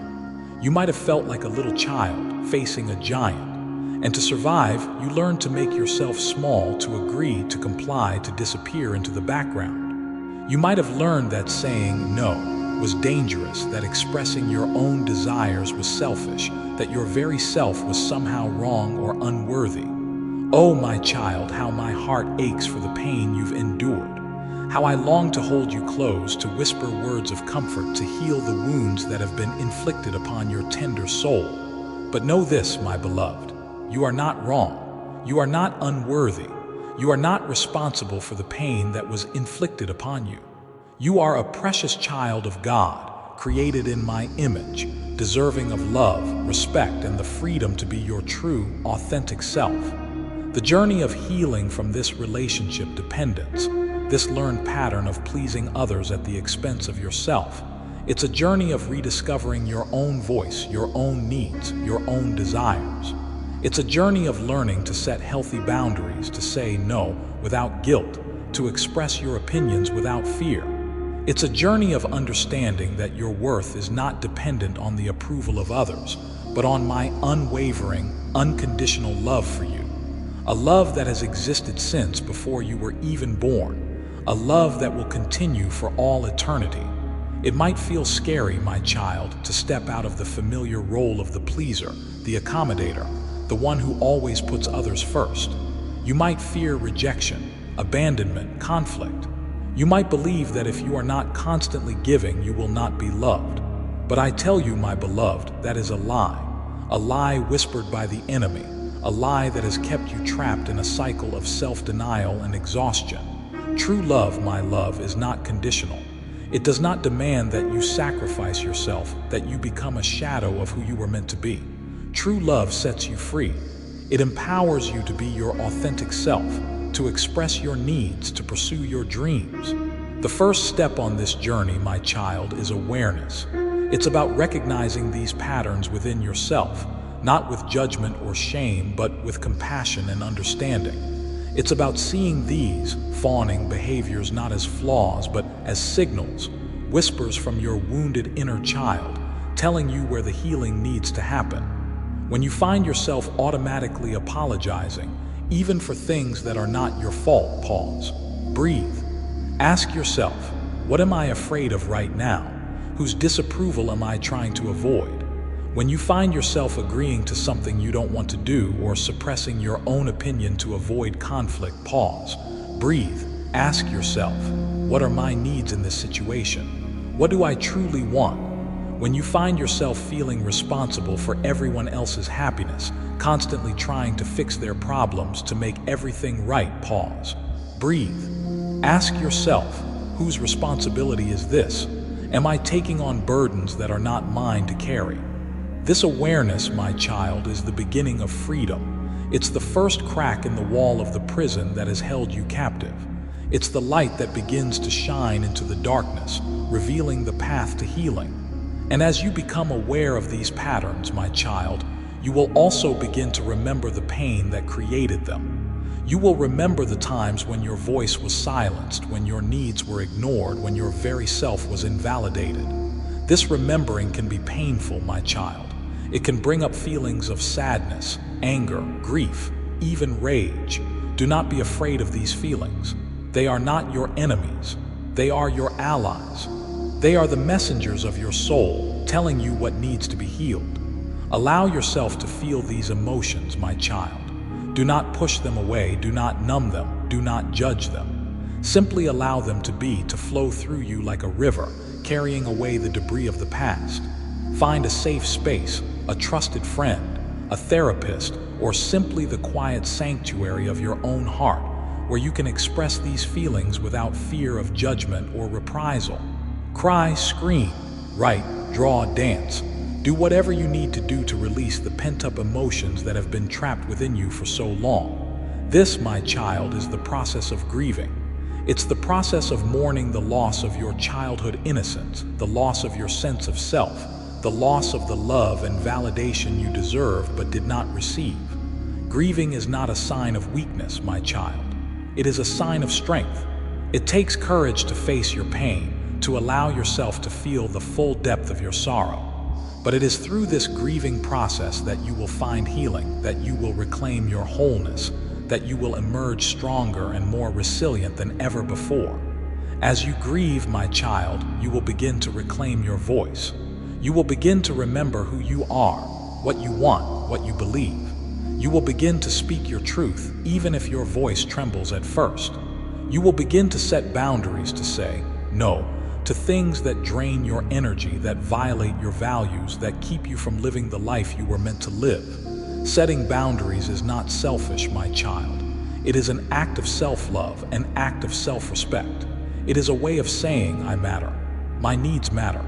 You might have felt like a little child facing a giant, and to survive, you learned to make yourself small, to agree, to comply, to disappear into the background. You might have learned that saying no was dangerous, that expressing your own desires was selfish, that your very self was somehow wrong or unworthy. Oh, my child, how my heart aches for the pain you've endured. How I long to hold you close, to whisper words of comfort, to heal the wounds that have been inflicted upon your tender soul. But know this, my beloved, you are not wrong. You are not unworthy. You are not responsible for the pain that was inflicted upon you. You are a precious child of God, created in my image, deserving of love, respect, and the freedom to be your true, authentic self. The journey of healing from this relationship dependence, this learned pattern of pleasing others at the expense of yourself, it's a journey of rediscovering your own voice, your own needs, your own desires. It's a journey of learning to set healthy boundaries, to say no without guilt, to express your opinions without fear. It's a journey of understanding that your worth is not dependent on the approval of others, but on my unwavering, unconditional love for you. A love that has existed since before you were even born. A love that will continue for all eternity. It might feel scary, my child, to step out of the familiar role of the pleaser, the accommodator, the one who always puts others first. You might fear rejection, abandonment, conflict. You might believe that if you are not constantly giving, you will not be loved. But I tell you, my beloved, that is a lie whispered by the enemy, a lie that has kept you trapped in a cycle of self-denial and exhaustion. True love, my love, is not conditional. It does not demand that you sacrifice yourself, that you become a shadow of who you were meant to be. True love sets you free. It empowers you to be your authentic self, to express your needs, to pursue your dreams. The first step on this journey, my child, is awareness. It's about recognizing these patterns within yourself, not with judgment or shame, but with compassion and understanding. It's about seeing these fawning behaviors not as flaws, but as signals, whispers from your wounded inner child, telling you where the healing needs to happen. When you find yourself automatically apologizing, even for things that are not your fault, pause, breathe. Ask yourself, what am I afraid of right now? Whose disapproval am I trying to avoid? When you find yourself agreeing to something you don't want to do or suppressing your own opinion to avoid conflict, pause, breathe, ask yourself, what are my needs in this situation? What do I truly want? When you find yourself feeling responsible for everyone else's happiness, constantly trying to fix their problems to make everything right, pause, breathe. Ask yourself, whose responsibility is this? Am I taking on burdens that are not mine to carry? This awareness, my child, is the beginning of freedom. It's the first crack in the wall of the prison that has held you captive. It's the light that begins to shine into the darkness, revealing the path to healing. And as you become aware of these patterns, my child, you will also begin to remember the pain that created them. You will remember the times when your voice was silenced, when your needs were ignored, when your very self was invalidated. This remembering can be painful, my child. It can bring up feelings of sadness, anger, grief, even rage. Do not be afraid of these feelings. They are not your enemies. They are your allies. They are the messengers of your soul, telling you what needs to be healed. Allow yourself to feel these emotions, my child. Do not push them away, do not numb them, do not judge them. Simply allow them to be, to flow through you like a river, carrying away the debris of the past. Find a safe space, a trusted friend, a therapist, or simply the quiet sanctuary of your own heart, where you can express these feelings without fear of judgment or reprisal. Cry, scream, write, draw, dance. Do whatever you need to do to release the pent-up emotions that have been trapped within you for so long. This, my child, is the process of grieving. It's the process of mourning the loss of your childhood innocence, the loss of your sense of self, the loss of the love and validation you deserved but did not receive. Grieving is not a sign of weakness, my child. It is a sign of strength. It takes courage to face your pain, to allow yourself to feel the full depth of your sorrow. But it is through this grieving process that you will find healing, that you will reclaim your wholeness, that you will emerge stronger and more resilient than ever before. As you grieve, my child, you will begin to reclaim your voice. You will begin to remember who you are, what you want, what you believe. You will begin to speak your truth, even if your voice trembles at first. You will begin to set boundaries, to say no to things that drain your energy, that violate your values, that keep you from living the life you were meant to live. Setting boundaries is not selfish, my child. It is an act of self-love, an act of self-respect. It is a way of saying, I matter. My needs matter.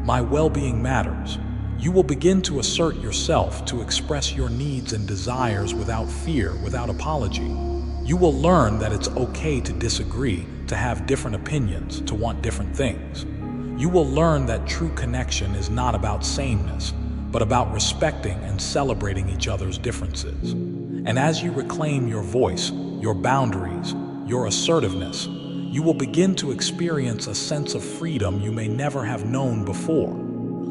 My well-being matters. You will begin to assert yourself, to express your needs and desires without fear, without apology. You will learn that it's okay to disagree, to have different opinions, to want different things. You will learn that true connection is not about sameness, but about respecting and celebrating each other's differences. And as you reclaim your voice, your boundaries, your assertiveness, you will begin to experience a sense of freedom you may never have known before.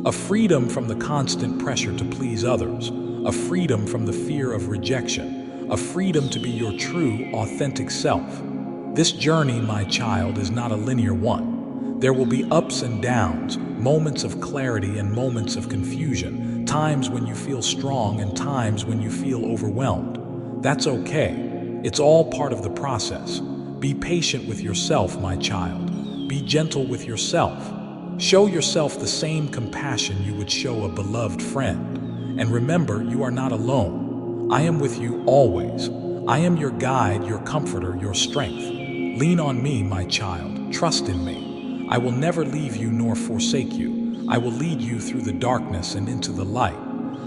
A freedom from the constant pressure to please others, a freedom from the fear of rejection, a freedom to be your true, authentic self. This journey, my child, is not a linear one. There will be ups and downs, moments of clarity and moments of confusion, times when you feel strong and times when you feel overwhelmed. That's okay. It's all part of the process. Be patient with yourself, my child. Be gentle with yourself. Show yourself the same compassion you would show a beloved friend. And remember, you are not alone. I am with you always. I am your guide, your comforter, your strength. Lean on me, my child. Trust in me. I will never leave you nor forsake you. I will lead you through the darkness and into the light.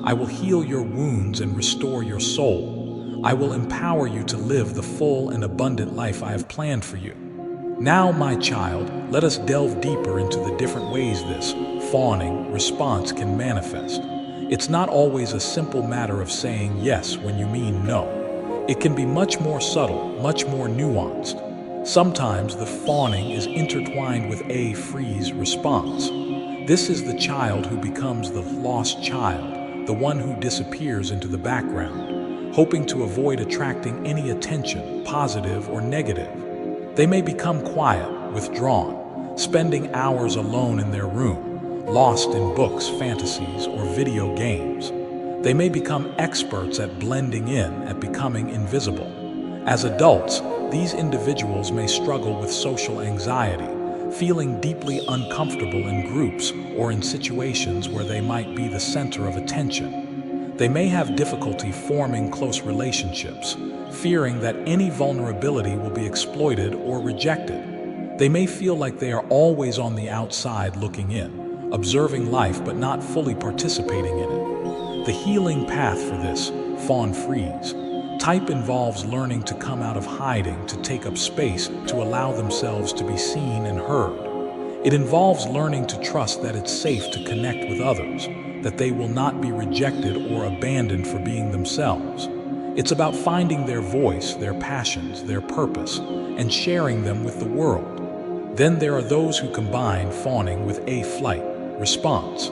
I will heal your wounds and restore your soul. I will empower you to live the full and abundant life I have planned for you. Now, my child, let us delve deeper into the different ways this fawning response can manifest. It's not always a simple matter of saying yes when you mean no. It can be much more subtle, much more nuanced. Sometimes the fawning is intertwined with a freeze response. This is the child who becomes the lost child, the one who disappears into the background, hoping to avoid attracting any attention, positive or negative. They may become quiet, withdrawn, spending hours alone in their room, lost in books, fantasies, or video games. They may become experts at blending in, at becoming invisible. As adults, these individuals may struggle with social anxiety, feeling deeply uncomfortable in groups or in situations where they might be the center of attention. They may have difficulty forming close relationships, fearing that any vulnerability will be exploited or rejected. They may feel like they are always on the outside looking in, observing life but not fully participating in it. The healing path for this fawn freeze type involves learning to come out of hiding, to take up space, to allow themselves to be seen and heard. It involves learning to trust that it's safe to connect with others, that they will not be rejected or abandoned for being themselves. It's about finding their voice, their passions, their purpose, and sharing them with the world. Then there are those who combine fawning with a flight response.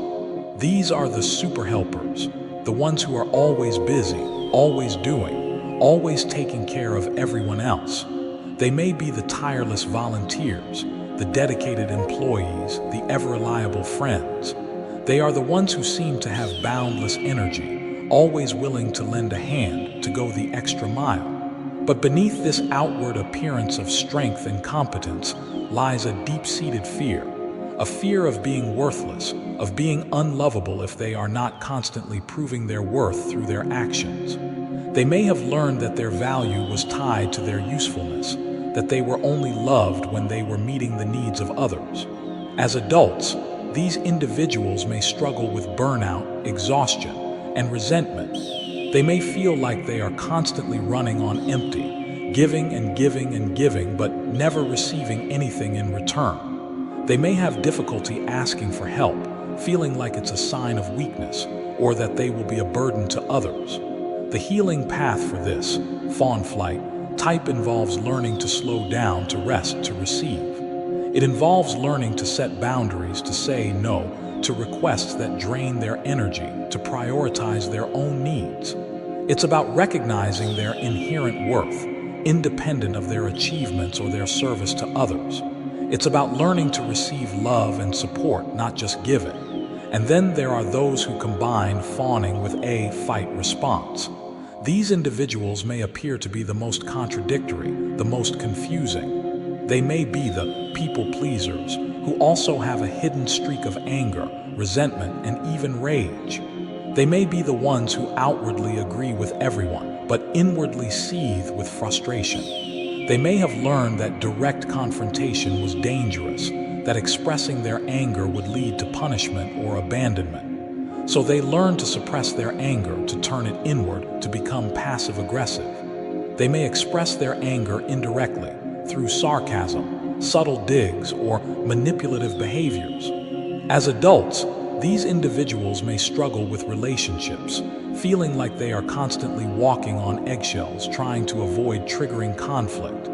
These are the super helpers, the ones who are always busy, always doing, always taking care of everyone else. They may be the tireless volunteers, the dedicated employees, the ever-reliable friends. They are the ones who seem to have boundless energy, always willing to lend a hand, to go the extra mile. But beneath this outward appearance of strength and competence lies a deep-seated fear, a fear of being worthless, of being unlovable if they are not constantly proving their worth through their actions. They may have learned that their value was tied to their usefulness, that they were only loved when they were meeting the needs of others. As adults, these individuals may struggle with burnout, exhaustion, and resentment. They may feel like they are constantly running on empty, giving and giving and giving, but never receiving anything in return. They may have difficulty asking for help, feeling like it's a sign of weakness, or that they will be a burden to others. The healing path for this, fawn flight, type involves learning to slow down, to rest, to receive. It involves learning to set boundaries, to say no to requests that drain their energy, to prioritize their own needs. It's about recognizing their inherent worth, independent of their achievements or their service to others. It's about learning to receive love and support, not just give it. And then there are those who combine fawning with a fight response. These individuals may appear to be the most contradictory, the most confusing. They may be the people pleasers who also have a hidden streak of anger, resentment, and even rage. They may be the ones who outwardly agree with everyone, but inwardly seethe with frustration. They may have learned that direct confrontation was dangerous, that expressing their anger would lead to punishment or abandonment. So they learn to suppress their anger, to turn it inward, to become passive-aggressive. They may express their anger indirectly, through sarcasm, subtle digs, or manipulative behaviors. As adults, these individuals may struggle with relationships, feeling like they are constantly walking on eggshells, trying to avoid triggering conflict.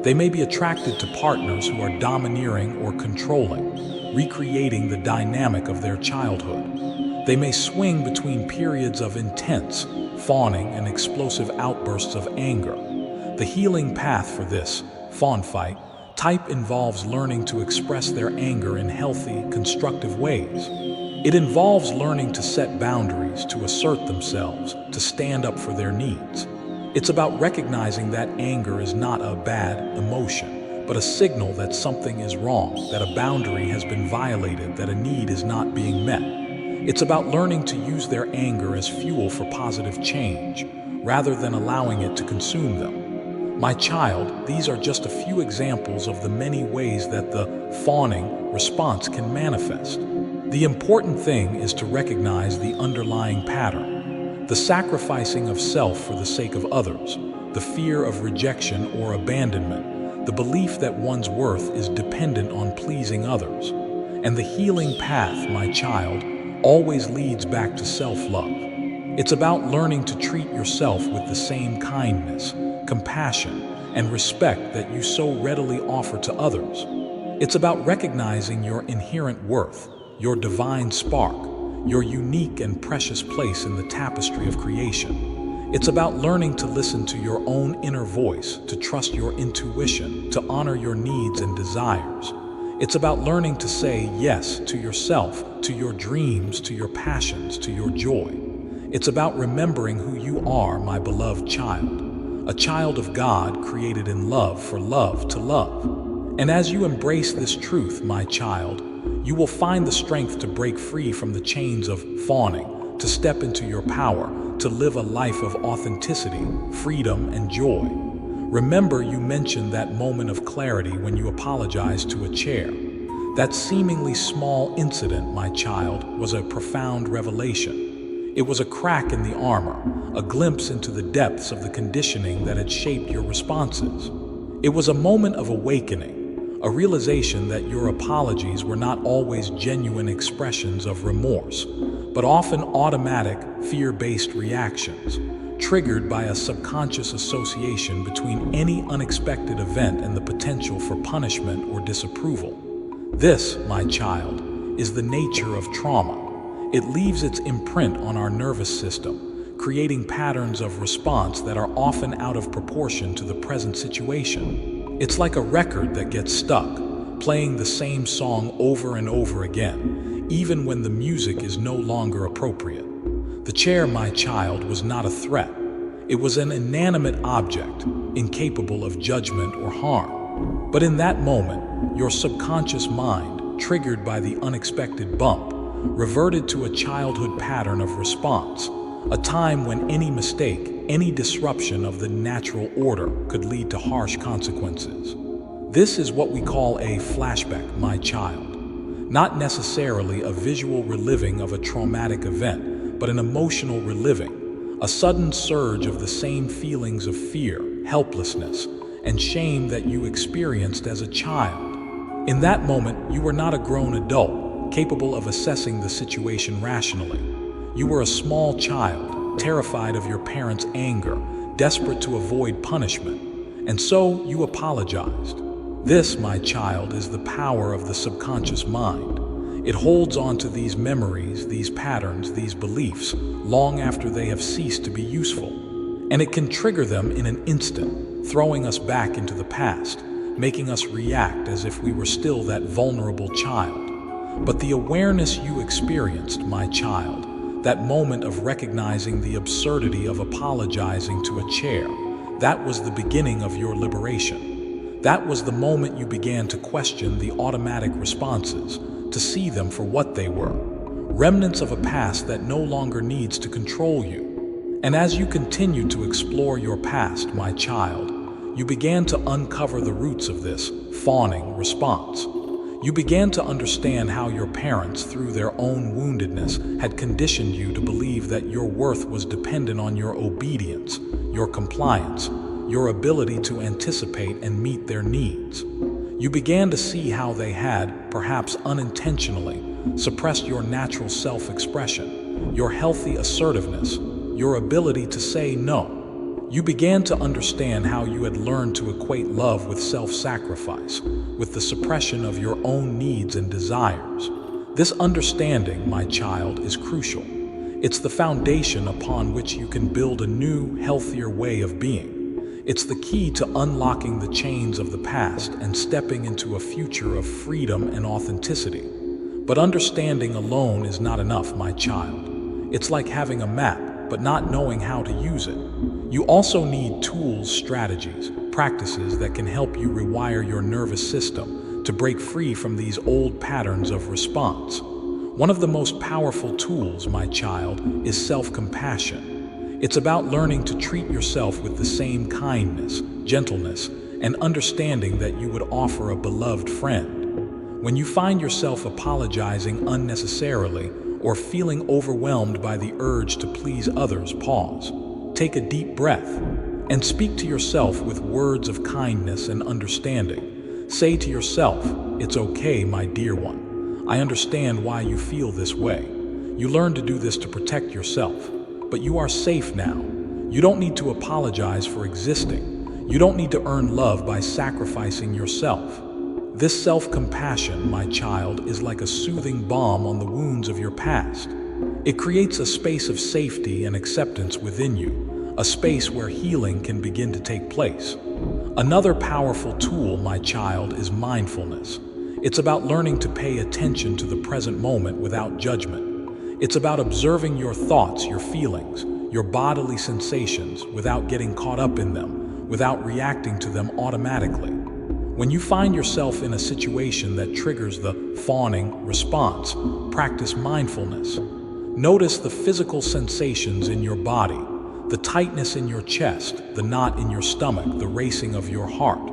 They may be attracted to partners who are domineering or controlling, recreating the dynamic of their childhood. They may swing between periods of intense fawning and explosive outbursts of anger. The healing path for this fawn fight type involves learning to express their anger in healthy, constructive ways. It involves learning to set boundaries, to assert themselves, to stand up for their needs. It's about recognizing that anger is not a bad emotion, but a signal that something is wrong, that a boundary has been violated, that a need is not being met. It's about learning to use their anger as fuel for positive change, rather than allowing it to consume them. My child, these are just a few examples of the many ways that the fawning response can manifest. The important thing is to recognize the underlying pattern, the sacrificing of self for the sake of others, the fear of rejection or abandonment, the belief that one's worth is dependent on pleasing others. And the healing path, my child, always leads back to self-love. It's about learning to treat yourself with the same kindness, compassion, and respect that you so readily offer to others. It's about recognizing your inherent worth, your divine spark, your unique and precious place in the tapestry of creation. It's about learning to listen to your own inner voice, to trust your intuition, to honor your needs and desires. It's about learning to say yes to yourself, to your dreams, to your passions, to your joy. It's about remembering who you are, my beloved child, a child of God created in love for love to love. And as you embrace this truth, my child, you will find the strength to break free from the chains of fawning, to step into your power, to live a life of authenticity, freedom, and joy. Remember, you mentioned that moment of clarity when you apologized to a chair. That seemingly small incident, my child, was a profound revelation. It was a crack in the armor, a glimpse into the depths of the conditioning that had shaped your responses. It was a moment of awakening, a realization that your apologies were not always genuine expressions of remorse, but often automatic, fear-based reactions, triggered by a subconscious association between any unexpected event and the potential for punishment or disapproval. This, my child, is the nature of trauma. It leaves its imprint on our nervous system, creating patterns of response that are often out of proportion to the present situation. It's like a record that gets stuck, playing the same song over and over again, even when the music is no longer appropriate. The chair, my child, was not a threat. It was an inanimate object, incapable of judgment or harm. But in that moment, your subconscious mind, triggered by the unexpected bump, reverted to a childhood pattern of response, a time when any mistake, any disruption of the natural order could lead to harsh consequences. This is what we call a flashback, my child. Not necessarily a visual reliving of a traumatic event, but an emotional reliving, a sudden surge of the same feelings of fear, helplessness, and shame that you experienced as a child. In that moment, you were not a grown adult, capable of assessing the situation rationally. You were a small child, terrified of your parents' anger, desperate to avoid punishment, and so you apologized. This, my child, is the power of the subconscious mind. It holds on to these memories, these patterns, these beliefs, long after they have ceased to be useful. And it can trigger them in an instant, throwing us back into the past, making us react as if we were still that vulnerable child. But the awareness you experienced, my child, that moment of recognizing the absurdity of apologizing to a chair, that was the beginning of your liberation. That was the moment you began to question the automatic responses, to see them for what they were, remnants of a past that no longer needs to control you. And as you continued to explore your past, my child, you began to uncover the roots of this fawning response. You began to understand how your parents, through their own woundedness, had conditioned you to believe that your worth was dependent on your obedience, your compliance, your ability to anticipate and meet their needs. You began to see how they had, perhaps unintentionally, suppressed your natural self-expression, your healthy assertiveness, your ability to say no. You began to understand how you had learned to equate love with self-sacrifice, with the suppression of your own needs and desires. This understanding, my child, is crucial. It's the foundation upon which you can build a new, healthier way of being. It's the key to unlocking the chains of the past and stepping into a future of freedom and authenticity. But understanding alone is not enough, my child. It's like having a map, but not knowing how to use it. You also need tools, strategies, practices that can help you rewire your nervous system to break free from these old patterns of response. One of the most powerful tools, my child, is self-compassion. It's about learning to treat yourself with the same kindness, gentleness, and understanding that you would offer a beloved friend. When you find yourself apologizing unnecessarily or feeling overwhelmed by the urge to please others, pause, take a deep breath, and speak to yourself with words of kindness and understanding. Say to yourself, "It's okay, my dear one. I understand why you feel this way. You learned to do this to protect yourself. But you are safe now. You don't need to apologize for existing. You don't need to earn love by sacrificing yourself." This self-compassion, my child, is like a soothing balm on the wounds of your past. It creates a space of safety and acceptance within you, a space where healing can begin to take place. Another powerful tool, my child, is mindfulness. It's about learning to pay attention to the present moment without judgment. It's about observing your thoughts, your feelings, your bodily sensations without getting caught up in them, without reacting to them automatically. When you find yourself in a situation that triggers the fawning response, practice mindfulness. Notice the physical sensations in your body, the tightness in your chest, the knot in your stomach, the racing of your heart.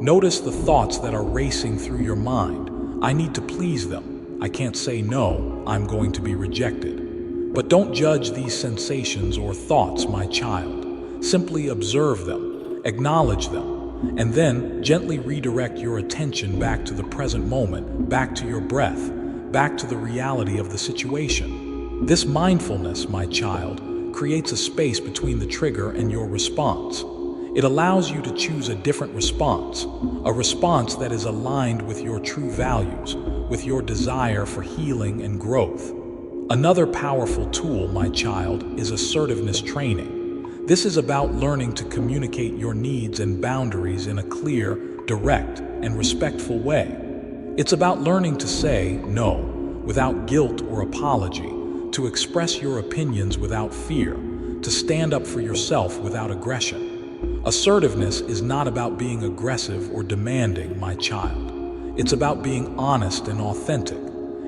Notice the thoughts that are racing through your mind. I need to please them. I can't say no, I'm going to be rejected. But don't judge these sensations or thoughts, my child. Simply observe them, acknowledge them, and then gently redirect your attention back to the present moment, back to your breath, back to the reality of the situation. This mindfulness, my child, creates a space between the trigger and your response. It allows you to choose a different response, a response that is aligned with your true values, with your desire for healing and growth. Another powerful tool, my child, is assertiveness training. This is about learning to communicate your needs and boundaries in a clear, direct, and respectful way. It's about learning to say no without guilt or apology, to express your opinions without fear, to stand up for yourself without aggression. Assertiveness is not about being aggressive or demanding, my child. It's about being honest and authentic.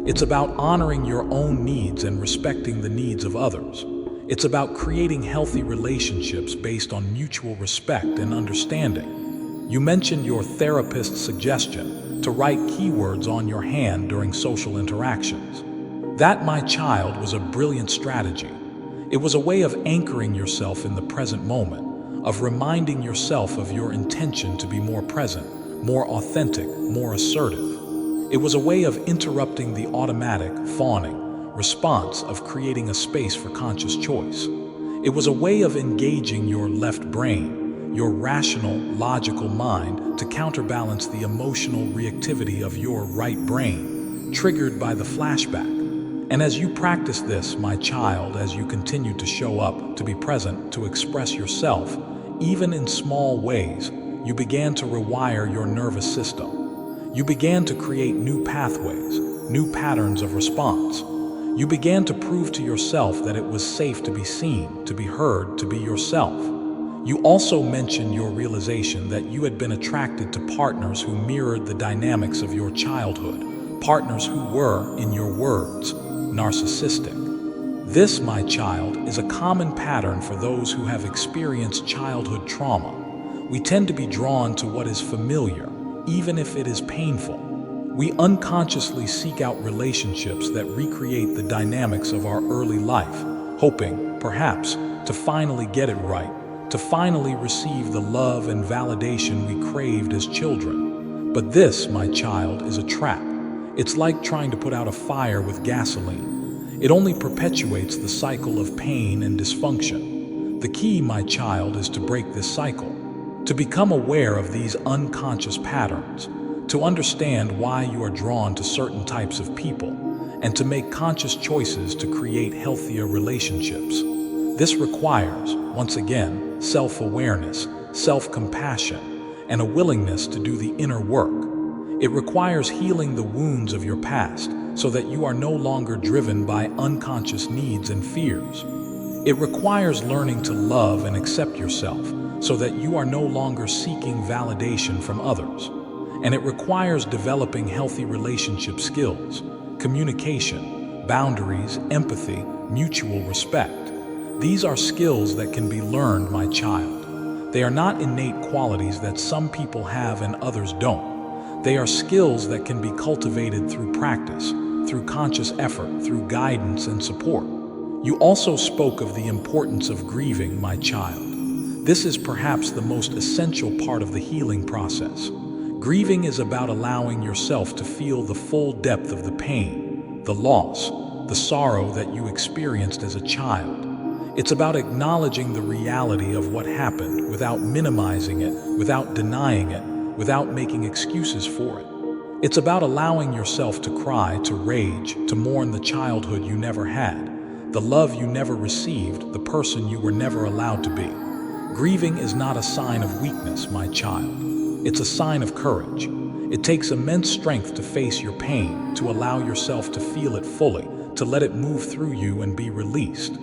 It's about honoring your own needs and respecting the needs of others. It's about creating healthy relationships based on mutual respect and understanding. You mentioned your therapist's suggestion to write keywords on your hand during social interactions. That, my child, was a brilliant strategy. It was a way of anchoring yourself in the present moment, of reminding yourself of your intention to be more present, more authentic, more assertive. It was a way of interrupting the automatic, fawning response of creating a space for conscious choice. It was a way of engaging your left brain, your rational, logical mind, to counterbalance the emotional reactivity of your right brain, triggered by the flashback. And as you practice this, my child, as you continue to show up, to be present, to express yourself, even in small ways, you began to rewire your nervous system. You began to create new pathways, new patterns of response. You began to prove to yourself that it was safe to be seen, to be heard, to be yourself. You also mentioned your realization that you had been attracted to partners who mirrored the dynamics of your childhood, partners who were, in your words, narcissistic. This, my child, is a common pattern for those who have experienced childhood trauma. We tend to be drawn to what is familiar, even if it is painful. We unconsciously seek out relationships that recreate the dynamics of our early life, hoping, perhaps, to finally get it right, to finally receive the love and validation we craved as children. But this, my child, is a trap. It's like trying to put out a fire with gasoline. It only perpetuates the cycle of pain and dysfunction. The key, my child, is to break this cycle, to become aware of these unconscious patterns, to understand why you are drawn to certain types of people, and to make conscious choices to create healthier relationships. This requires, once again, self-awareness, self-compassion, and a willingness to do the inner work. It requires healing the wounds of your past so that you are no longer driven by unconscious needs and fears. It requires learning to love and accept yourself so that you are no longer seeking validation from others. And it requires developing healthy relationship skills, communication, boundaries, empathy, mutual respect. These are skills that can be learned, my child. They are not innate qualities that some people have and others don't. They are skills that can be cultivated through practice, through conscious effort, through guidance and support. You also spoke of the importance of grieving, my child. This is perhaps the most essential part of the healing process. Grieving is about allowing yourself to feel the full depth of the pain, the loss, the sorrow that you experienced as a child. It's about acknowledging the reality of what happened without minimizing it, without denying it, without making excuses for it. It's about allowing yourself to cry, to rage, to mourn the childhood you never had, the love you never received, the person you were never allowed to be. Grieving is not a sign of weakness, my child. It's a sign of courage. It takes immense strength to face your pain, to allow yourself to feel it fully, to let it move through you and be released.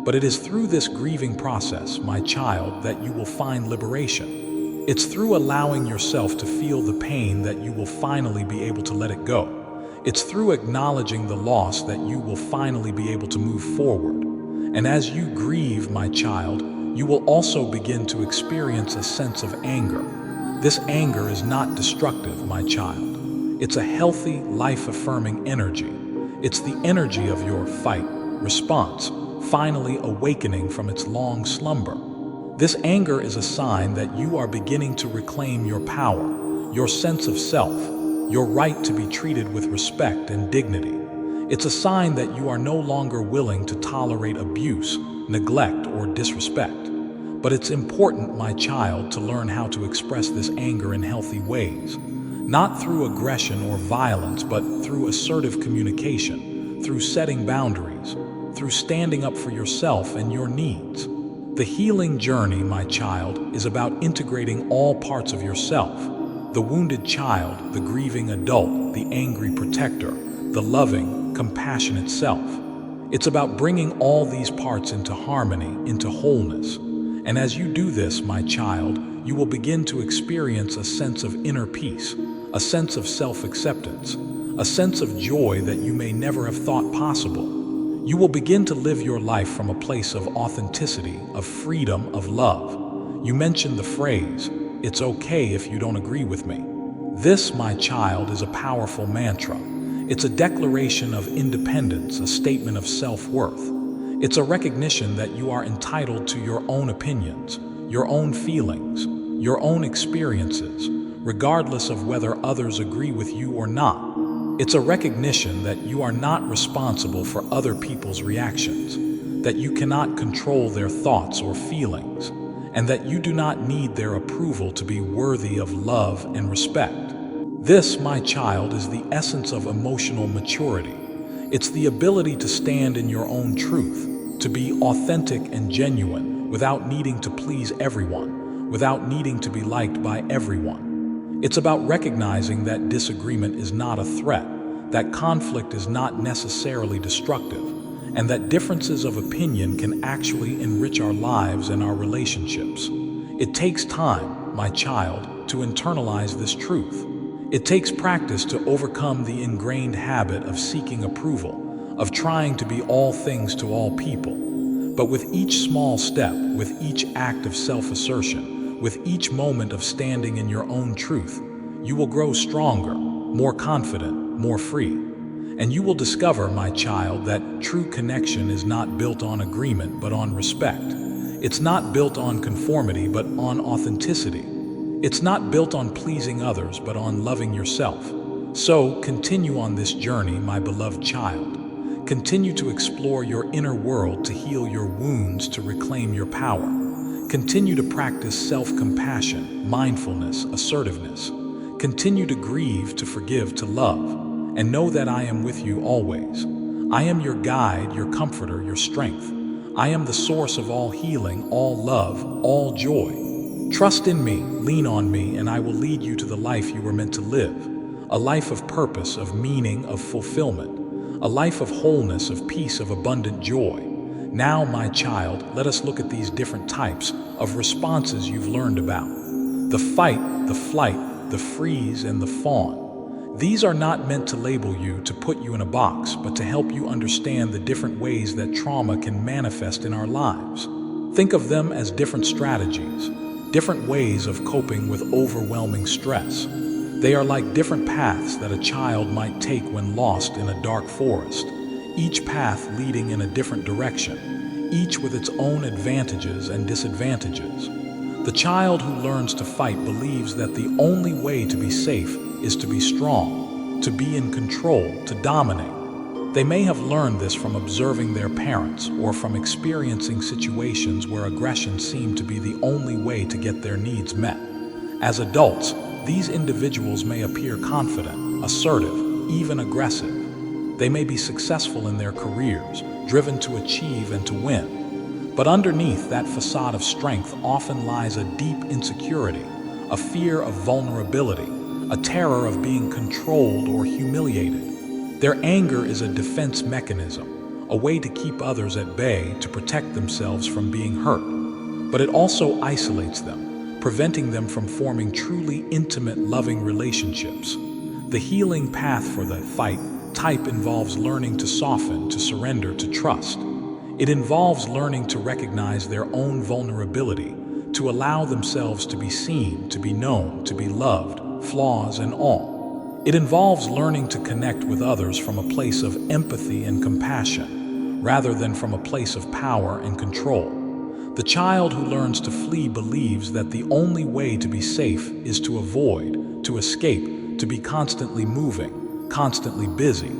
But it is through this grieving process, my child, that you will find liberation. It's through allowing yourself to feel the pain that you will finally be able to let it go. It's through acknowledging the loss that you will finally be able to move forward. And as you grieve, my child, you will also begin to experience a sense of anger. This anger is not destructive, my child. It's a healthy, life-affirming energy. It's the energy of your fight, response, finally awakening from its long slumber. This anger is a sign that you are beginning to reclaim your power, your sense of self, your right to be treated with respect and dignity. It's a sign that you are no longer willing to tolerate abuse, neglect, or disrespect. But it's important, my child, to learn how to express this anger in healthy ways, not through aggression or violence, but through assertive communication, through setting boundaries, through standing up for yourself and your needs. The healing journey, my child, is about integrating all parts of yourself, the wounded child, the grieving adult, the angry protector, the loving, compassionate self. It's about bringing all these parts into harmony, into wholeness. And as you do this, my child, you will begin to experience a sense of inner peace, a sense of self-acceptance, a sense of joy that you may never have thought possible. You will begin to live your life from a place of authenticity, of freedom, of love. You mentioned the phrase, "It's okay if you don't agree with me." This, my child, is a powerful mantra. It's a declaration of independence, a statement of self-worth. It's a recognition that you are entitled to your own opinions, your own feelings, your own experiences, regardless of whether others agree with you or not. It's a recognition that you are not responsible for other people's reactions, that you cannot control their thoughts or feelings, and that you do not need their approval to be worthy of love and respect. This, my child, is the essence of emotional maturity. It's the ability to stand in your own truth, to be authentic and genuine without needing to please everyone, without needing to be liked by everyone. It's about recognizing that disagreement is not a threat, that conflict is not necessarily destructive, and that differences of opinion can actually enrich our lives and our relationships. It takes time, my child, to internalize this truth. It takes practice to overcome the ingrained habit of seeking approval, of trying to be all things to all people. But with each small step, with each act of self-assertion, with each moment of standing in your own truth, you will grow stronger, more confident, more free. And you will discover, my child, that true connection is not built on agreement but on respect. It's not built on conformity but on authenticity. It's not built on pleasing others but on loving yourself. So, continue on this journey, my beloved child. Continue to explore your inner world, to heal your wounds, to reclaim your power. Continue to practice self-compassion, mindfulness, assertiveness. Continue to grieve, to forgive, to love. And know that I am with you always. I am your guide, your comforter, your strength. I am the source of all healing, all love, all joy. Trust in me, lean on me, and I will lead you to the life you were meant to live. A life of purpose, of meaning, of fulfillment. A life of wholeness, of peace, of abundant joy. Now, my child, let us look at these different types of responses you've learned about. The fight, the flight, the freeze, and the fawn. These are not meant to label you, to put you in a box, but to help you understand the different ways that trauma can manifest in our lives. Think of them as different strategies, different ways of coping with overwhelming stress. They are like different paths that a child might take when lost in a dark forest, each path leading in a different direction, each with its own advantages and disadvantages. The child who learns to fight believes that the only way to be safe is to be strong, to be in control, to dominate. They may have learned this from observing their parents or from experiencing situations where aggression seemed to be the only way to get their needs met. As adults, these individuals may appear confident, assertive, even aggressive. They may be successful in their careers, driven to achieve and to win. But underneath that facade of strength often lies a deep insecurity, a fear of vulnerability, a terror of being controlled or humiliated. Their anger is a defense mechanism, a way to keep others at bay, to protect themselves from being hurt. But it also isolates them, preventing them from forming truly intimate, loving relationships. The healing path for the fight type involves learning to soften, to surrender, to trust. It involves learning to recognize their own vulnerability, to allow themselves to be seen, to be known, to be loved, flaws and all. It involves learning to connect with others from a place of empathy and compassion, rather than from a place of power and control. The child who learns to flee believes that the only way to be safe is to avoid, to escape, to be constantly moving, constantly busy.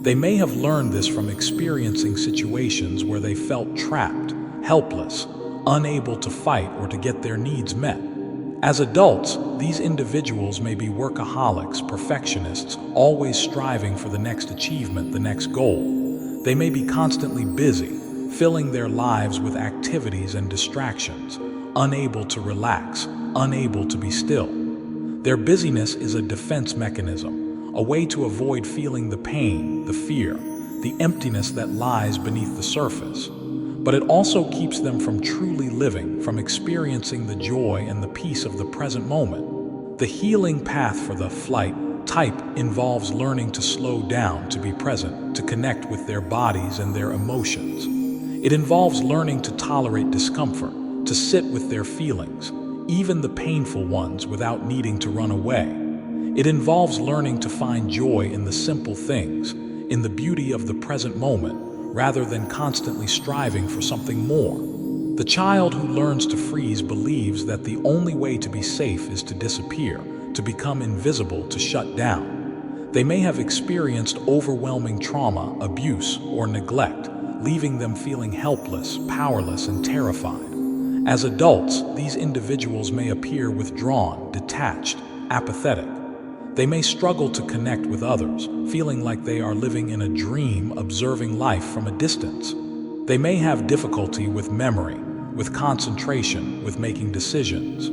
They may have learned this from experiencing situations where they felt trapped, helpless, unable to fight or to get their needs met. As adults, these individuals may be workaholics, perfectionists, always striving for the next achievement, the next goal. They may be constantly busy, filling their lives with activities and distractions, unable to relax, unable to be still. Their busyness is a defense mechanism, a way to avoid feeling the pain, the fear, the emptiness that lies beneath the surface. But it also keeps them from truly living, from experiencing the joy and the peace of the present moment. The healing path for the flight type involves learning to slow down, to be present, to connect with their bodies and their emotions. It involves learning to tolerate discomfort, to sit with their feelings, even the painful ones, without needing to run away. It involves learning to find joy in the simple things, in the beauty of the present moment, rather than constantly striving for something more. The child who learns to freeze believes that the only way to be safe is to disappear, to become invisible, to shut down. They may have experienced overwhelming trauma, abuse, or neglect, leaving them feeling helpless, powerless, and terrified. As adults, these individuals may appear withdrawn, detached, apathetic. They may struggle to connect with others, feeling like they are living in a dream, observing life from a distance. They may have difficulty with memory, with concentration, with making decisions.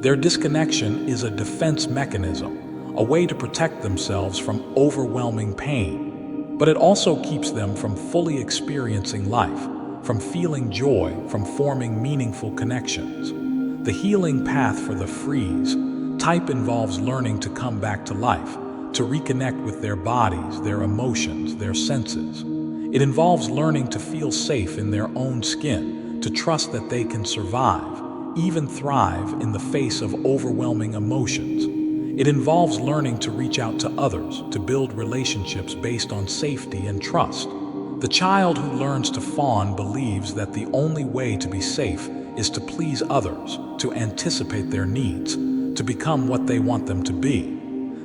Their disconnection is a defense mechanism, a way to protect themselves from overwhelming pain. But it also keeps them from fully experiencing life, from feeling joy, from forming meaningful connections. The healing path for the freeze type involves learning to come back to life, to reconnect with their bodies, their emotions, their senses. It involves learning to feel safe in their own skin, to trust that they can survive, even thrive in the face of overwhelming emotions. It involves learning to reach out to others, to build relationships based on safety and trust. The child who learns to fawn believes that the only way to be safe is to please others, to anticipate their needs, to become what they want them to be.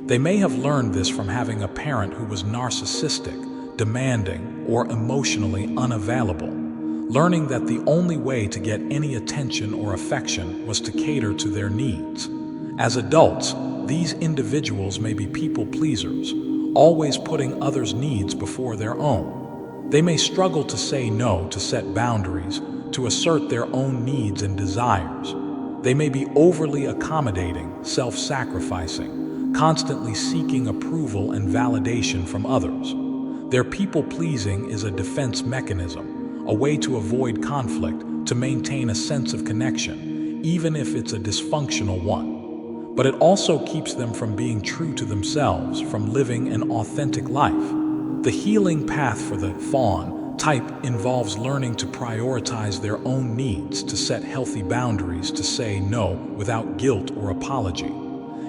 They may have learned this from having a parent who was narcissistic, demanding, or emotionally unavailable, learning that the only way to get any attention or affection was to cater to their needs. As adults, these individuals may be people pleasers, always putting others' needs before their own. They may struggle to say no, to set boundaries, to assert their own needs and desires. They may be overly accommodating, self-sacrificing, constantly seeking approval and validation from others. Their people-pleasing is a defense mechanism, a way to avoid conflict, to maintain a sense of connection, even if it's a dysfunctional one. But it also keeps them from being true to themselves, from living an authentic life. The healing path for the fawn type involves learning to prioritize their own needs, to set healthy boundaries, to say no without guilt or apology.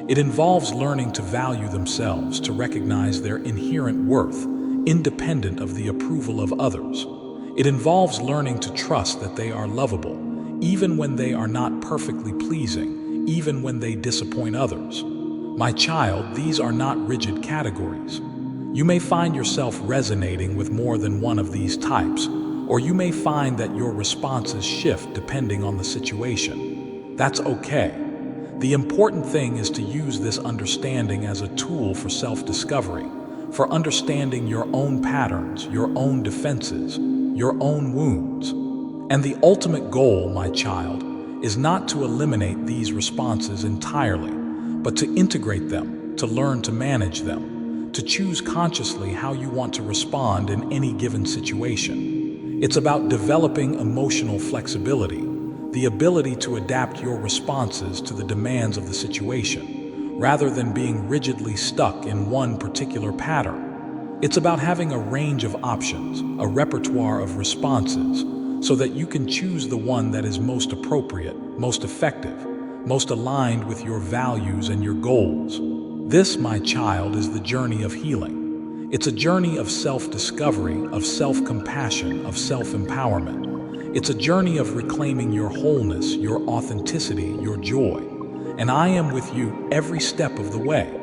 It involves learning to value themselves, to recognize their inherent worth, independent of the approval of others. It involves learning to trust that they are lovable, even when they are not perfectly pleasing, even when they disappoint others. My child, these are not rigid categories. You may find yourself resonating with more than one of these types, or you may find that your responses shift depending on the situation. That's okay. The important thing is to use this understanding as a tool for self-discovery, for understanding your own patterns, your own defenses, your own wounds. And the ultimate goal, my child, is not to eliminate these responses entirely, but to integrate them, to learn to manage them, to choose consciously how you want to respond in any given situation. It's about developing emotional flexibility, the ability to adapt your responses to the demands of the situation, rather than being rigidly stuck in one particular pattern. It's about having a range of options, a repertoire of responses, so that you can choose the one that is most appropriate, most effective, most aligned with your values and your goals. This, my child, is the journey of healing. It's a journey of self-discovery, of self-compassion, of self-empowerment. It's a journey of reclaiming your wholeness, your authenticity, your joy. And I am with you every step of the way.